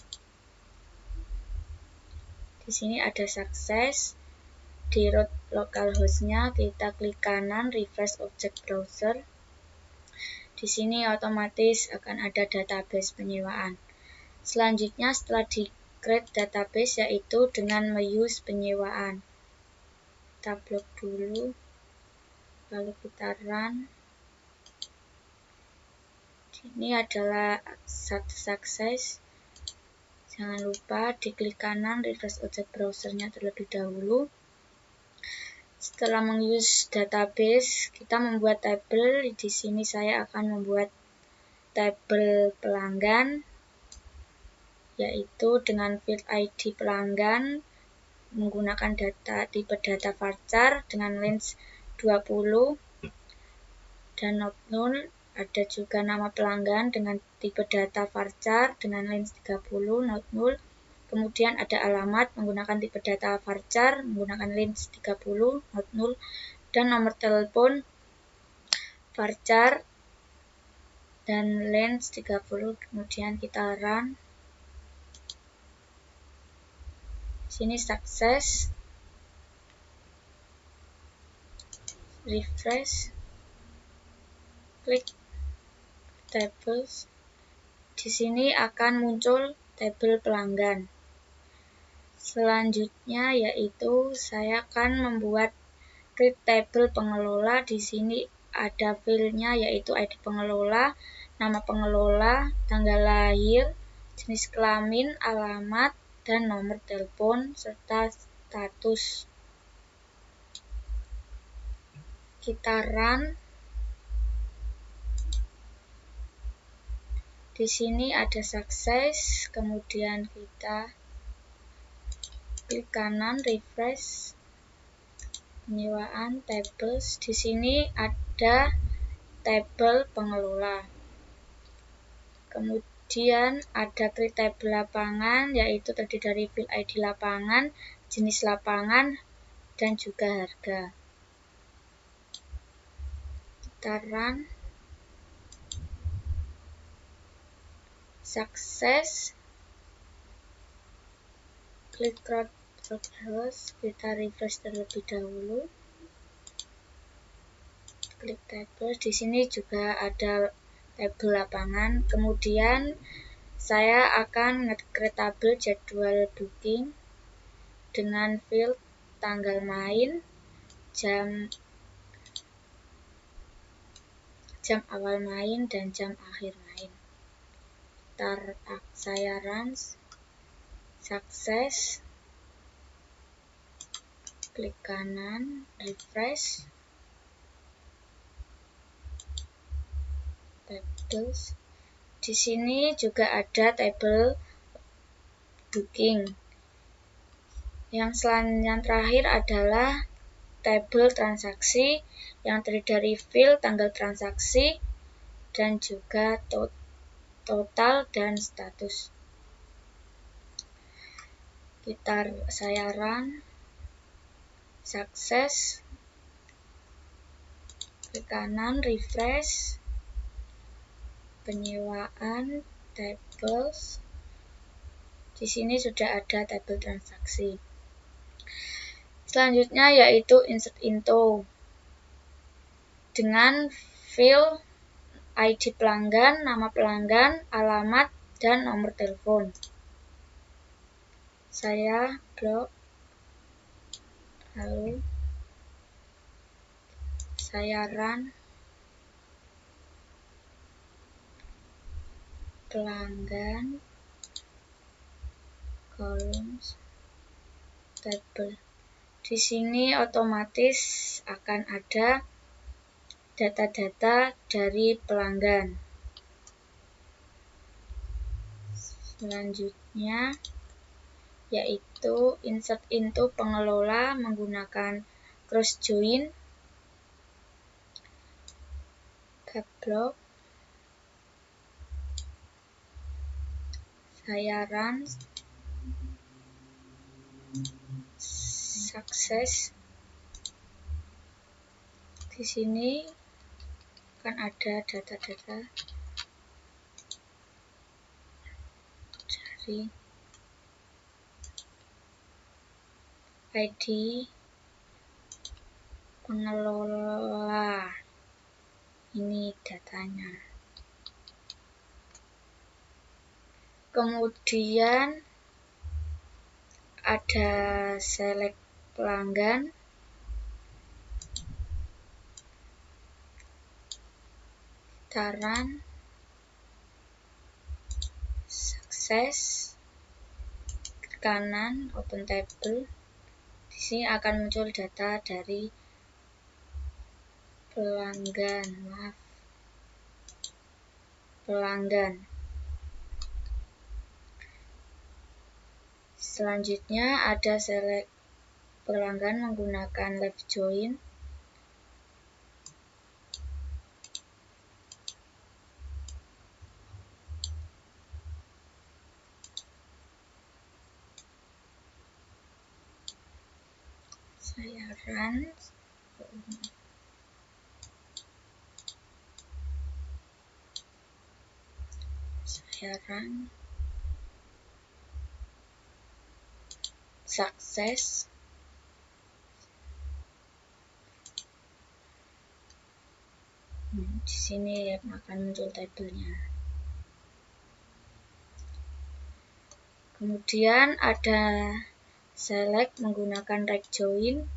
Di sini ada sukses. Di root localhost-nya kita klik kanan, refresh object browser. Di sini otomatis akan ada database penyewaan. Selanjutnya setelah di create database, yaitu dengan meuse penyewaan. Kita blok dulu, lalu kita run. Ini adalah satu sukses. Jangan lupa diklik kanan, refresh object browser-nya terlebih dahulu. Setelah menguse database, kita membuat tabel. Di sini saya akan membuat tabel pelanggan, yaitu dengan field ID pelanggan menggunakan tipe data varchar dengan range 20 dan not null. Ada juga nama pelanggan dengan tipe data varchar dengan range 30 not null. Kemudian ada alamat menggunakan tipe data varchar menggunakan range 30 not null, dan nomor telepon varchar dan range 30. Kemudian kita run. Sini sukses. Refresh. Klik tables. Di sini akan muncul tabel pelanggan. Selanjutnya yaitu saya akan membuat create table pengelola. Di sini ada filenya yaitu ID pengelola, nama pengelola, tanggal lahir, jenis kelamin, alamat, dan nomor telepon serta status. Kita run. Di sini ada sukses, kemudian kita klik kanan refresh. Penyewaan tables. Di sini ada tabel pengelola. Kemudian ada create table lapangan, yaitu terdiri dari field ID lapangan, jenis lapangan, dan juga harga. Kita run. Sukses. Klik terus, kita refresh terlebih dahulu. Klik table. Di sini juga ada tabel lapangan. Kemudian saya akan nge-create tabel jadwal booking dengan field tanggal main, jam awal main, dan jam akhir main. Saya run. Sukses. Klik kanan, refresh. Tables. Di sini juga ada tabel booking. Yang terakhir adalah tabel transaksi yang terdiri dari field tanggal transaksi dan juga total dan status. Saya run. Sukses. Klik kanan, refresh. Penyewaan tables. Di sini sudah ada tabel transaksi. Selanjutnya yaitu insert into dengan field ID pelanggan, nama pelanggan, alamat, dan nomor telepon. Saya blok, lalu saya run. Pelanggan, columns, table. Di sini otomatis akan ada data-data dari pelanggan. Selanjutnya yaitu insert into pengelola menggunakan cross join, block. Saya run. Sukses. Di sini akan ada data-data dari ID pengelola. Ini datanya. Kemudian ada select pelanggan. Kita run. Sukses. Ke kanan, open table. Di sini akan muncul data dari pelanggan. Selanjutnya ada select pelanggan menggunakan left join. Saya run. Sukses. Di sini akan muncul tabelnya. Kemudian ada select menggunakan right join,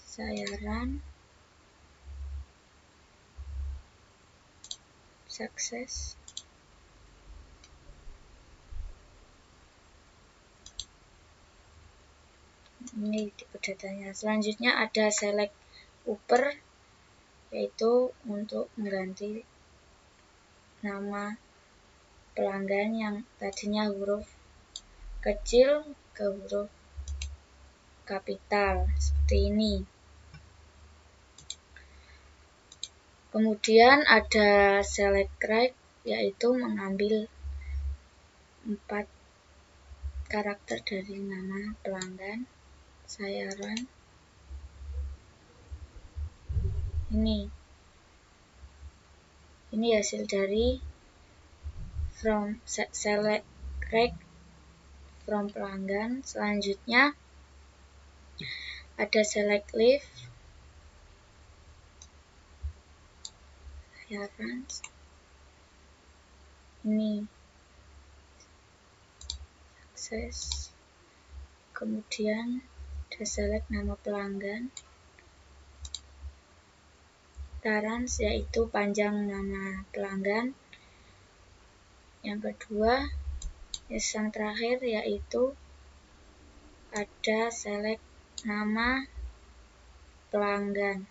saya run, sukses. Ini tipe datanya. Selanjutnya ada select upper, yaitu untuk mengganti nama pelanggan yang tadinya huruf kecil ke huruf kapital seperti ini. Kemudian ada select right, yaitu mengambil 4 karakter dari nama pelanggan. Saya run. Ini hasil dari select right from pelanggan. Selanjutnya ada select leave. Saya run. Ini sukses. Kemudian ada select nama pelanggan. Tarans, yaitu panjang nama pelanggan. Yang kedua, yang terakhir, yaitu ada select nama pelanggan.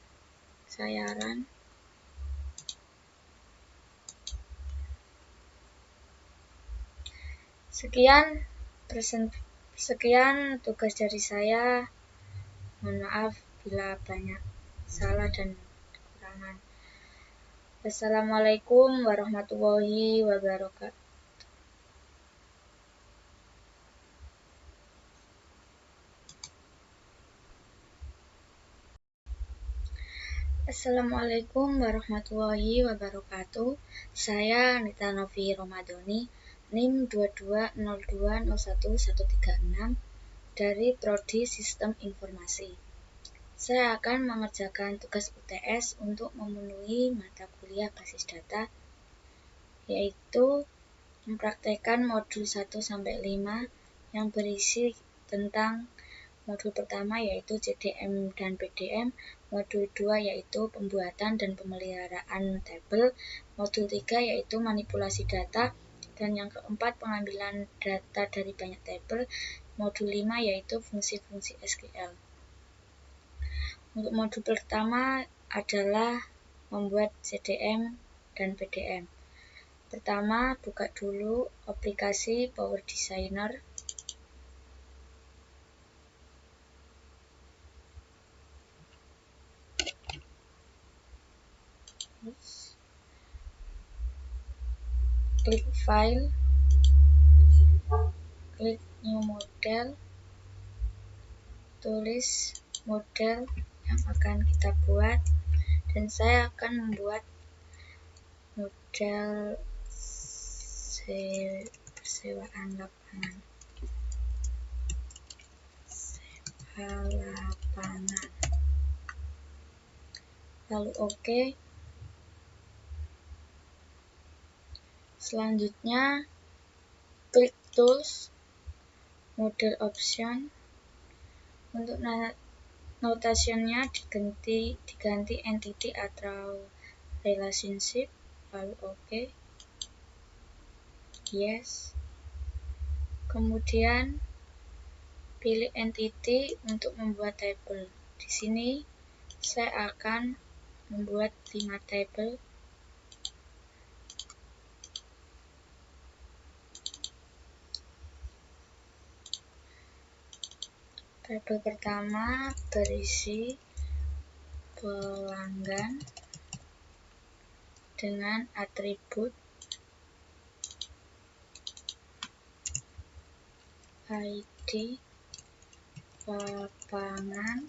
Saya run. Sekian tugas dari saya. Mohon maaf bila banyak salah dan kekurangan. Wassalamualaikum warahmatullahi wabarakatuh. Assalamualaikum warahmatullahi wabarakatuh. Saya Anita Novi Romadoni, NIM 2202011136 dari Prodi Sistem Informasi. Saya akan mengerjakan tugas UTS untuk memenuhi mata kuliah basis data, yaitu mempraktekkan modul 1-5 yang berisi tentang modul pertama yaitu CDM dan PDM, modul 2 yaitu pembuatan dan pemeliharaan tabel, modul 3 yaitu manipulasi data, dan yang keempat pengambilan data dari banyak tabel, modul 5 yaitu fungsi-fungsi SQL. Untuk modul pertama adalah membuat CDM dan PDM. Pertama, buka dulu aplikasi Power Designer. Klik File, klik New Model, tulis model yang akan kita buat, dan saya akan membuat model persewaan lapangan. Lalu oke. Selanjutnya klik Tools, Model Option. Untuk notationnya diganti entity atau relationship. Lalu oke. Yes. Kemudian pilih entity untuk membuat tabel. Di sini saya akan membuat 5 tabel. Tabel pertama berisi pelanggan dengan atribut ID lapangan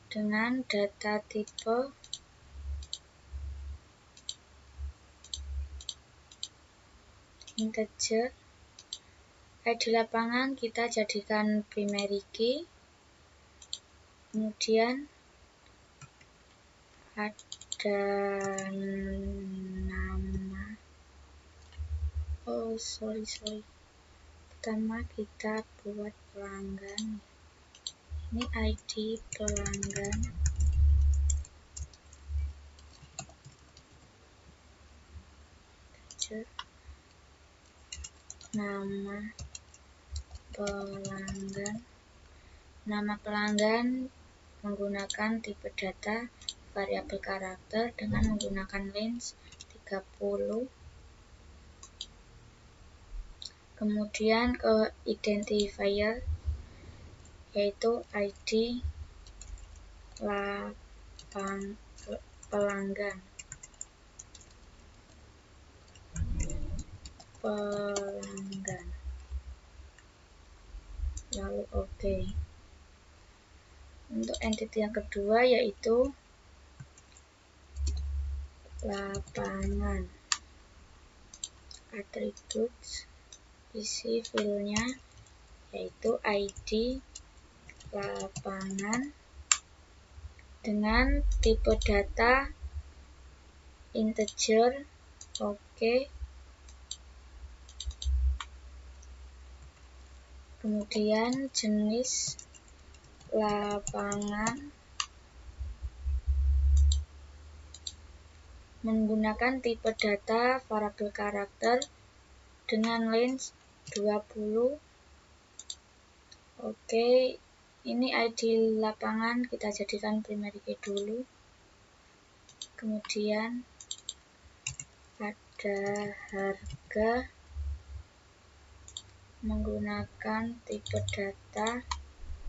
dengan data tipe integer. ID lapangan kita jadikan primary key. Kemudian ada nama. Pertama kita buat pelanggan. Ini ID pelanggan. Nama pelanggan. Nama pelanggan menggunakan tipe data variabel karakter dengan menggunakan range 30. Kemudian ke identifier, yaitu ID pelanggan. Lalu OK. Untuk entity yang kedua yaitu lapangan. Attributes, isi filenya yaitu ID lapangan dengan tipe data integer. OK. Kemudian jenis lapangan menggunakan tipe data variabel karakter dengan range 20. Oke, ini ID lapangan kita jadikan primary key dulu. Kemudian ada harga menggunakan tipe data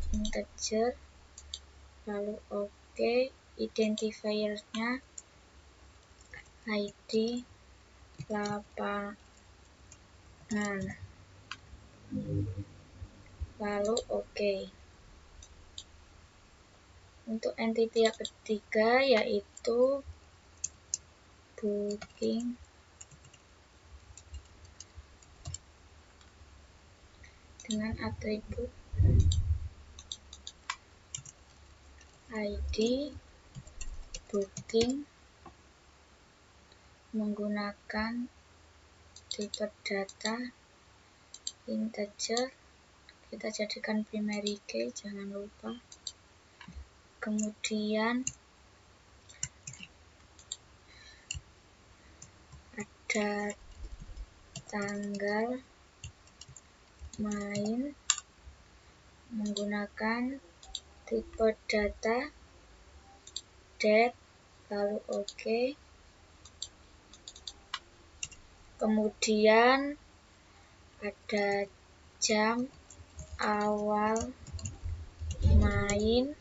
integer. Lalu OK, identifiernya ID lapangan. Lalu OK. Untuk entity yang ketiga yaitu booking. Dengan atribut ID booking menggunakan tipe data integer, kita jadikan primary key, jangan lupa. Kemudian ada tanggal main menggunakan tipe data date. Lalu OK. Kemudian ada jam awal main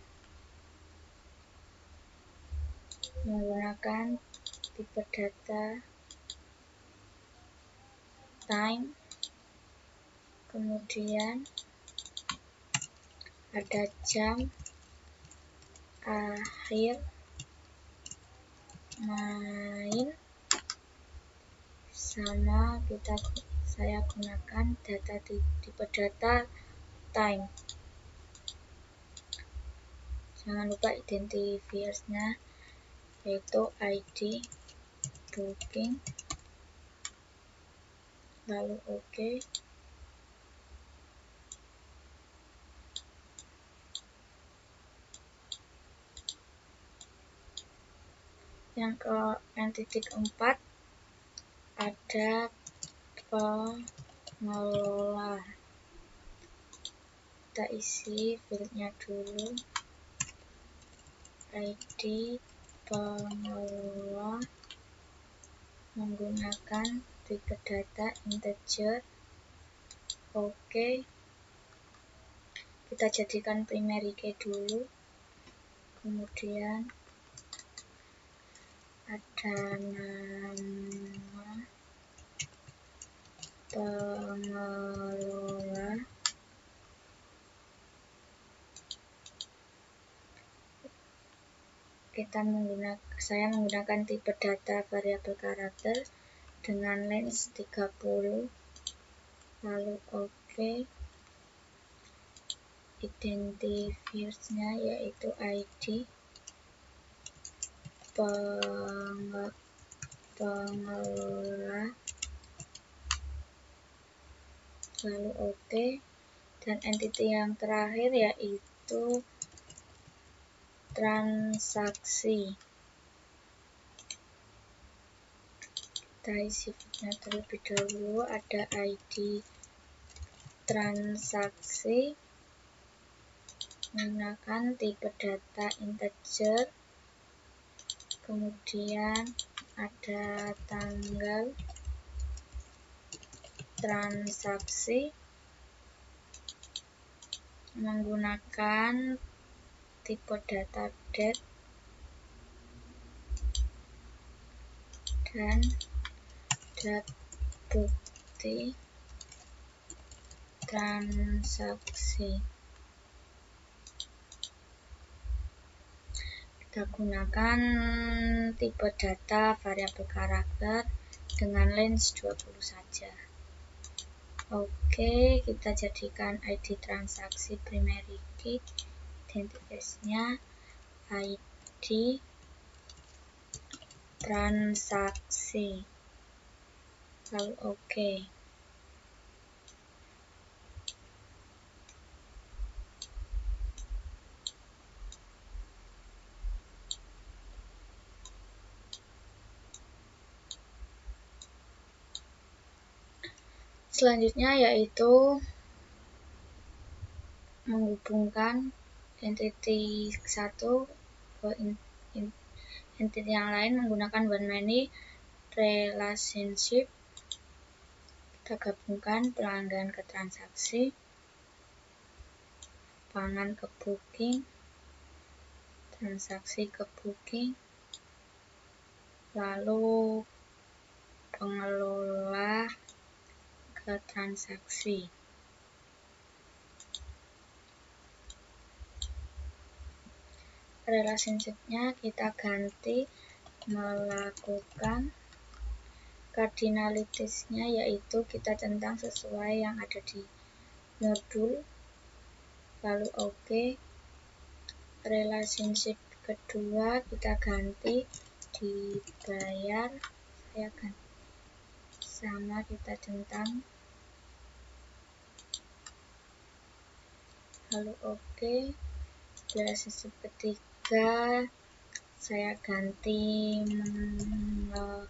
menggunakan tipe data time. Kemudian ada jam akhir main, sama saya gunakan data tipe data time. Jangan lupa identifiersnya yaitu ID booking. Lalu OK. Yang ke entity keempat ada pengelola. Kita isi fieldnya dulu. ID pengelola menggunakan tipe data integer. OK. Kita jadikan primary key dulu. Kemudian ada nama pengelola. Saya menggunakan tipe data variabel karakter dengan range 30. Lalu OK. Identifiersnya yaitu ID pengelola. lalu oke. Dan entity yang terakhir yaitu transaksi. Kita isi fitnya terlebih dahulu. Ada ID transaksi menggunakan tipe data integer, kemudian ada tanggal transaksi menggunakan tipe data date dan bukti transaksi. Kita gunakan tipe data variabel karakter dengan range 20 saja. Oke, kita jadikan ID transaksi primary key, identitasnya ID transaksi. Lalu oke. Selanjutnya yaitu menghubungkan entity satu ke entity yang lain menggunakan one-many relationship. Kita gabungkan pelanggan ke transaksi, lapangan ke booking, transaksi ke booking, lalu pengelola ke transaksi. Relationship-nya kita ganti melakukan cardinalities-nya, yaitu kita centang sesuai yang ada di modul, lalu oke. Relationship kedua kita ganti dibayar, saya ganti sama, kita centang, lalu oke. Relationship ketiga saya ganti mengelola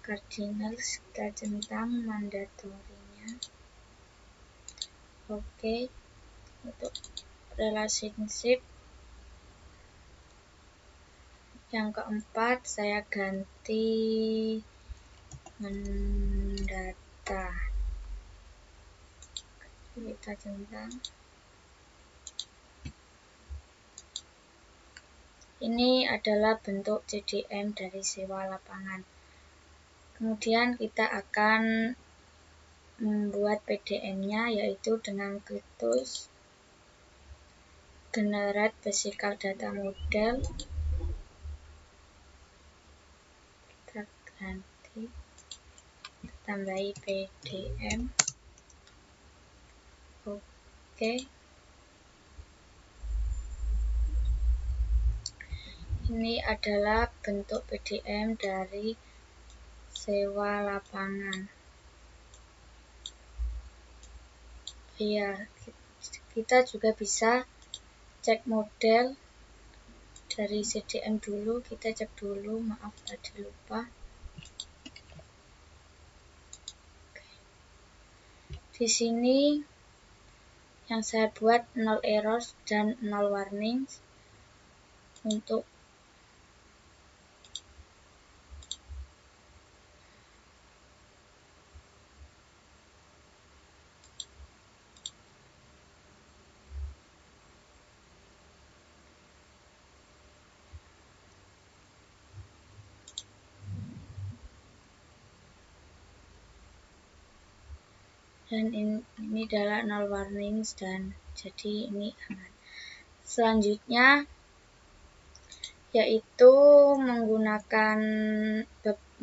cardinals, kita centang mandatorinya. Oke. Untuk relationship yang keempat saya ganti mendata, kita centang. Ini adalah bentuk CDM dari sewa lapangan. Kemudian kita akan membuat PDM-nya, yaitu dengan klik tools, generate physical data model, kita ganti, kita tambahi PDM. Oke. Ini adalah bentuk PDM dari sewa lapangan. Iya, kita juga bisa cek model dari CDM dulu. Kita cek dulu, maaf tadi lupa. Di sini yang saya buat 0 errors dan 0 warnings. Untuk dan ini adalah 0 warnings, dan jadi ini aman. Selanjutnya yaitu menggunakan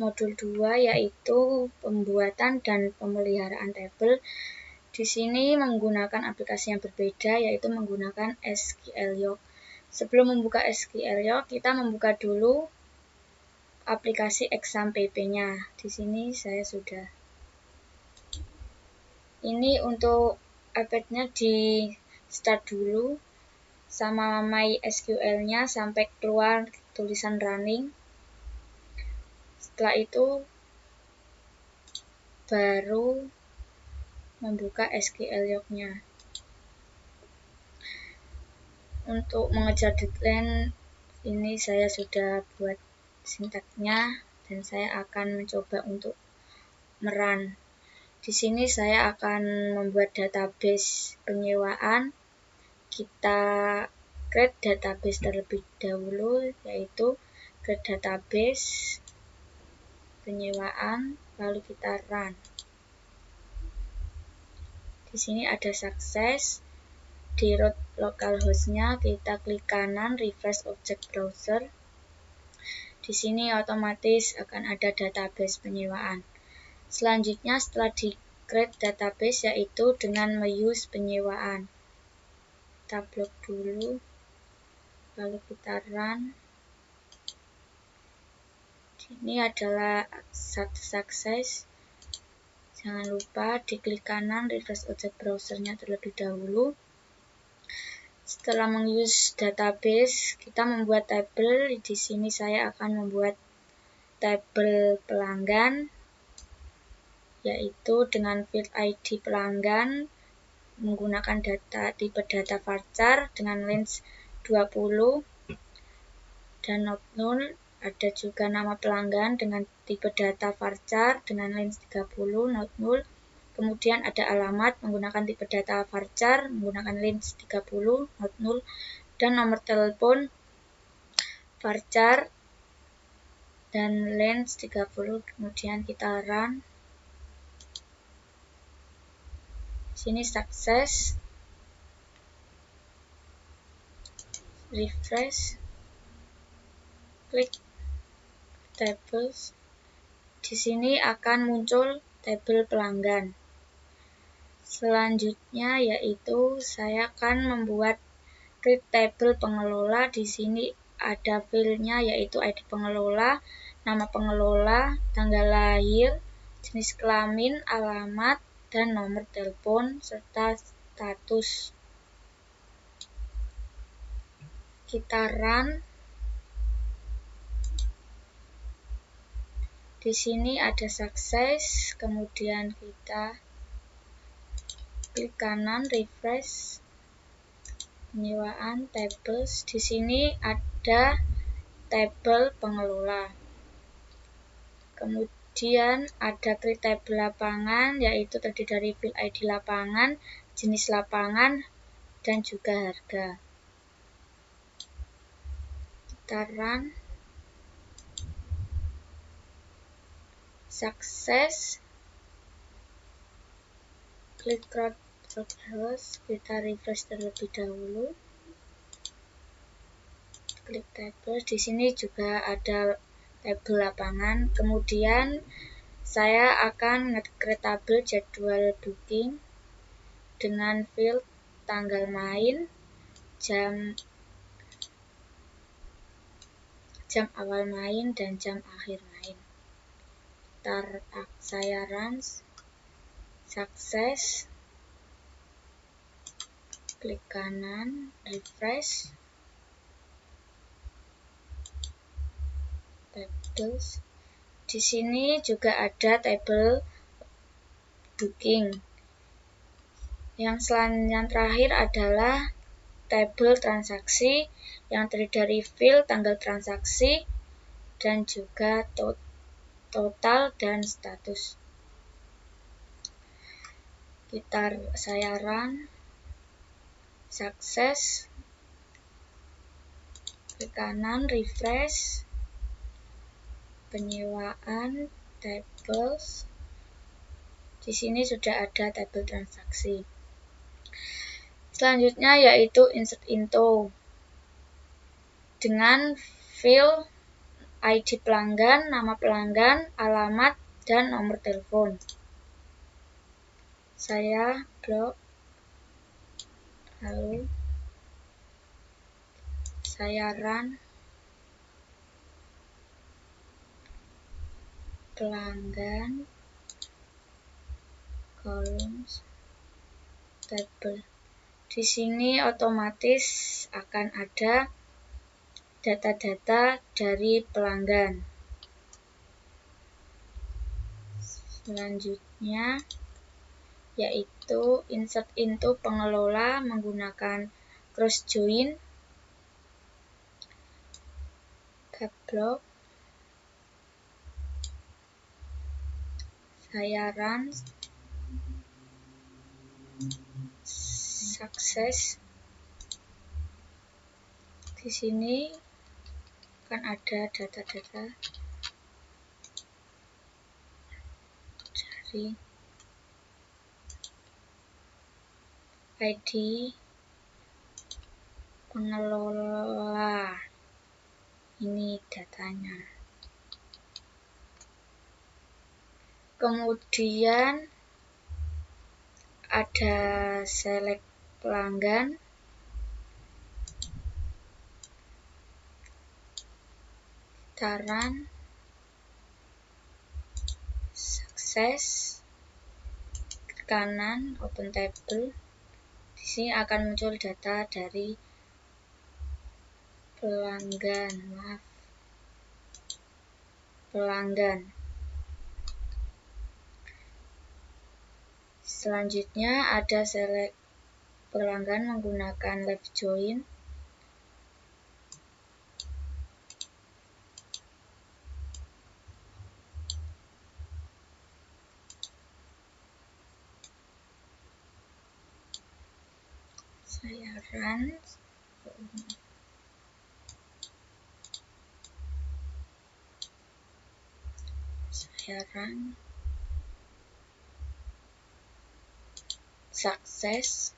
modul 2, yaitu pembuatan dan pemeliharaan tabel. Di sini menggunakan aplikasi yang berbeda, yaitu menggunakan SQL Yoke. Sebelum membuka SQL Yoke, kita membuka dulu aplikasi exam PP-nya. Di sini saya sudah. Ini untuk iPad-nya di start dulu sama MySQL-nya sampai keluar tulisan running. Setelah itu baru membuka SQL log-nya. Untuk mengejar deadline ini saya sudah buat sintaksnya dan saya akan mencoba untuk merun. Di sini saya akan membuat database penyewaan. Kita create database terlebih dahulu, yaitu create database penyewaan, lalu kita run. Di sini ada sukses. Di root localhost-nya kita klik kanan refresh object browser. Di sini otomatis akan ada database penyewaan. Selanjutnya setelah di create database yaitu dengan meuse penyewaan. Kita blok dulu, lalu kita run. Ini adalah satu sukses. Jangan lupa diklik kanan refresh object browser-nya terlebih dahulu. Setelah menguse database, kita membuat tabel. Di sini saya akan membuat tabel pelanggan, yaitu dengan field ID pelanggan menggunakan tipe data varchar dengan range 20 dan not null. Ada juga nama pelanggan dengan tipe data varchar dengan range 30 not null. Kemudian ada alamat menggunakan tipe data varchar menggunakan range 30 not null dan nomor telepon varchar dan range 30. Kemudian kita run. Sini sukses. Refresh. Klik tables. Di sini akan muncul tabel pelanggan. Selanjutnya yaitu saya akan membuat create tabel pengelola. Di sini ada filenya yaitu ID pengelola, nama pengelola, tanggal lahir, jenis kelamin, alamat, dan nomor telepon serta status. Kita run. Di sini ada sukses, kemudian kita klik kanan refresh penyewaan tables. Di sini ada tabel pengelola. Kemudian ada create tabel lapangan, yaitu terdiri dari field ID lapangan, jenis lapangan, dan juga harga. Kita run. Sukses. Klik terus, kita refresh terlebih dahulu. Klik tabel. Di sini juga ada tabel lapangan. Kemudian saya akan nge-create tabel jadwal booking dengan field tanggal main, jam awal main, dan jam akhir main. Saya run. Sukses. Klik kanan, refresh. Tables. Di sini juga ada tabel booking. Yang terakhir adalah tabel transaksi yang terdiri dari field tanggal transaksi dan juga total dan status. Saya run. Sukses. Klik kanan, refresh. Penyewaan, tables. Di sini sudah ada tabel transaksi. Selanjutnya yaitu insert into dengan field ID pelanggan, nama pelanggan, alamat, dan nomor telepon. Saya blok, lalu saya run. pelanggan, columns, table. Di sini otomatis akan ada data-data dari pelanggan. Selanjutnya yaitu insert into pengelola menggunakan cross join, block. Saya run, sukses. Di sini akan ada data-data dari ID pengelola. Ini datanya. Kemudian ada select pelanggan, taran, sukses, ke kanan, open table. Di sini akan muncul data dari pelanggan. Selanjutnya ada select pelanggan menggunakan left join. Saya run. Sukses.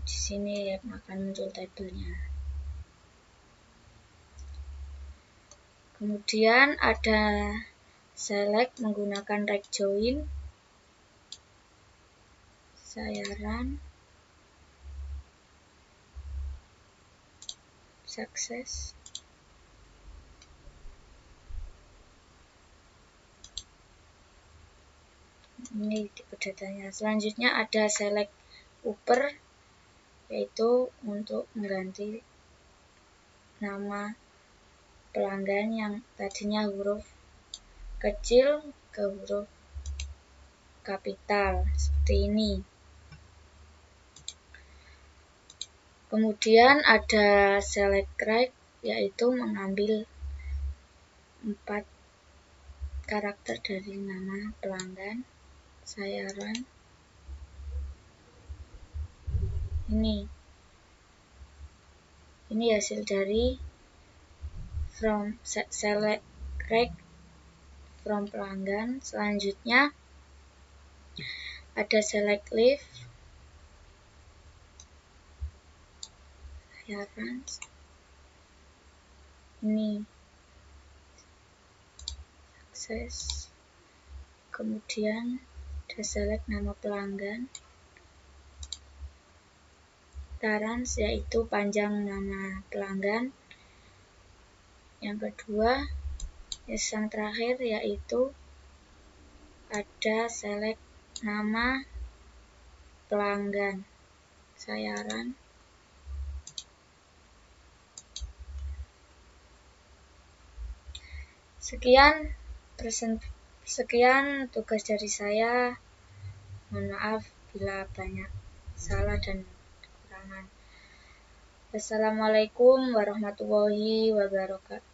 Di sini akan muncul tabelnya. Kemudian ada select menggunakan right join. Saya run. Sukses. Ini tipe datanya. Selanjutnya ada select upper, yaitu untuk mengganti nama pelanggan yang tadinya huruf kecil ke huruf kapital seperti ini. Kemudian ada select right, yaitu mengambil 4 karakter dari nama pelanggan. Saya run. Ini hasil dari from select right from pelanggan. Selanjutnya ada select leave. Saya run. Ini sukses. Kemudian ada select nama pelanggan, tarans, yaitu panjang nama pelanggan. Yang kedua, yang terakhir, yaitu ada select nama pelanggan. Saya run. Sekian tugas dari saya. Mohon maaf bila banyak salah dan kekurangan. Wassalamualaikum warahmatullahi wabarakatuh.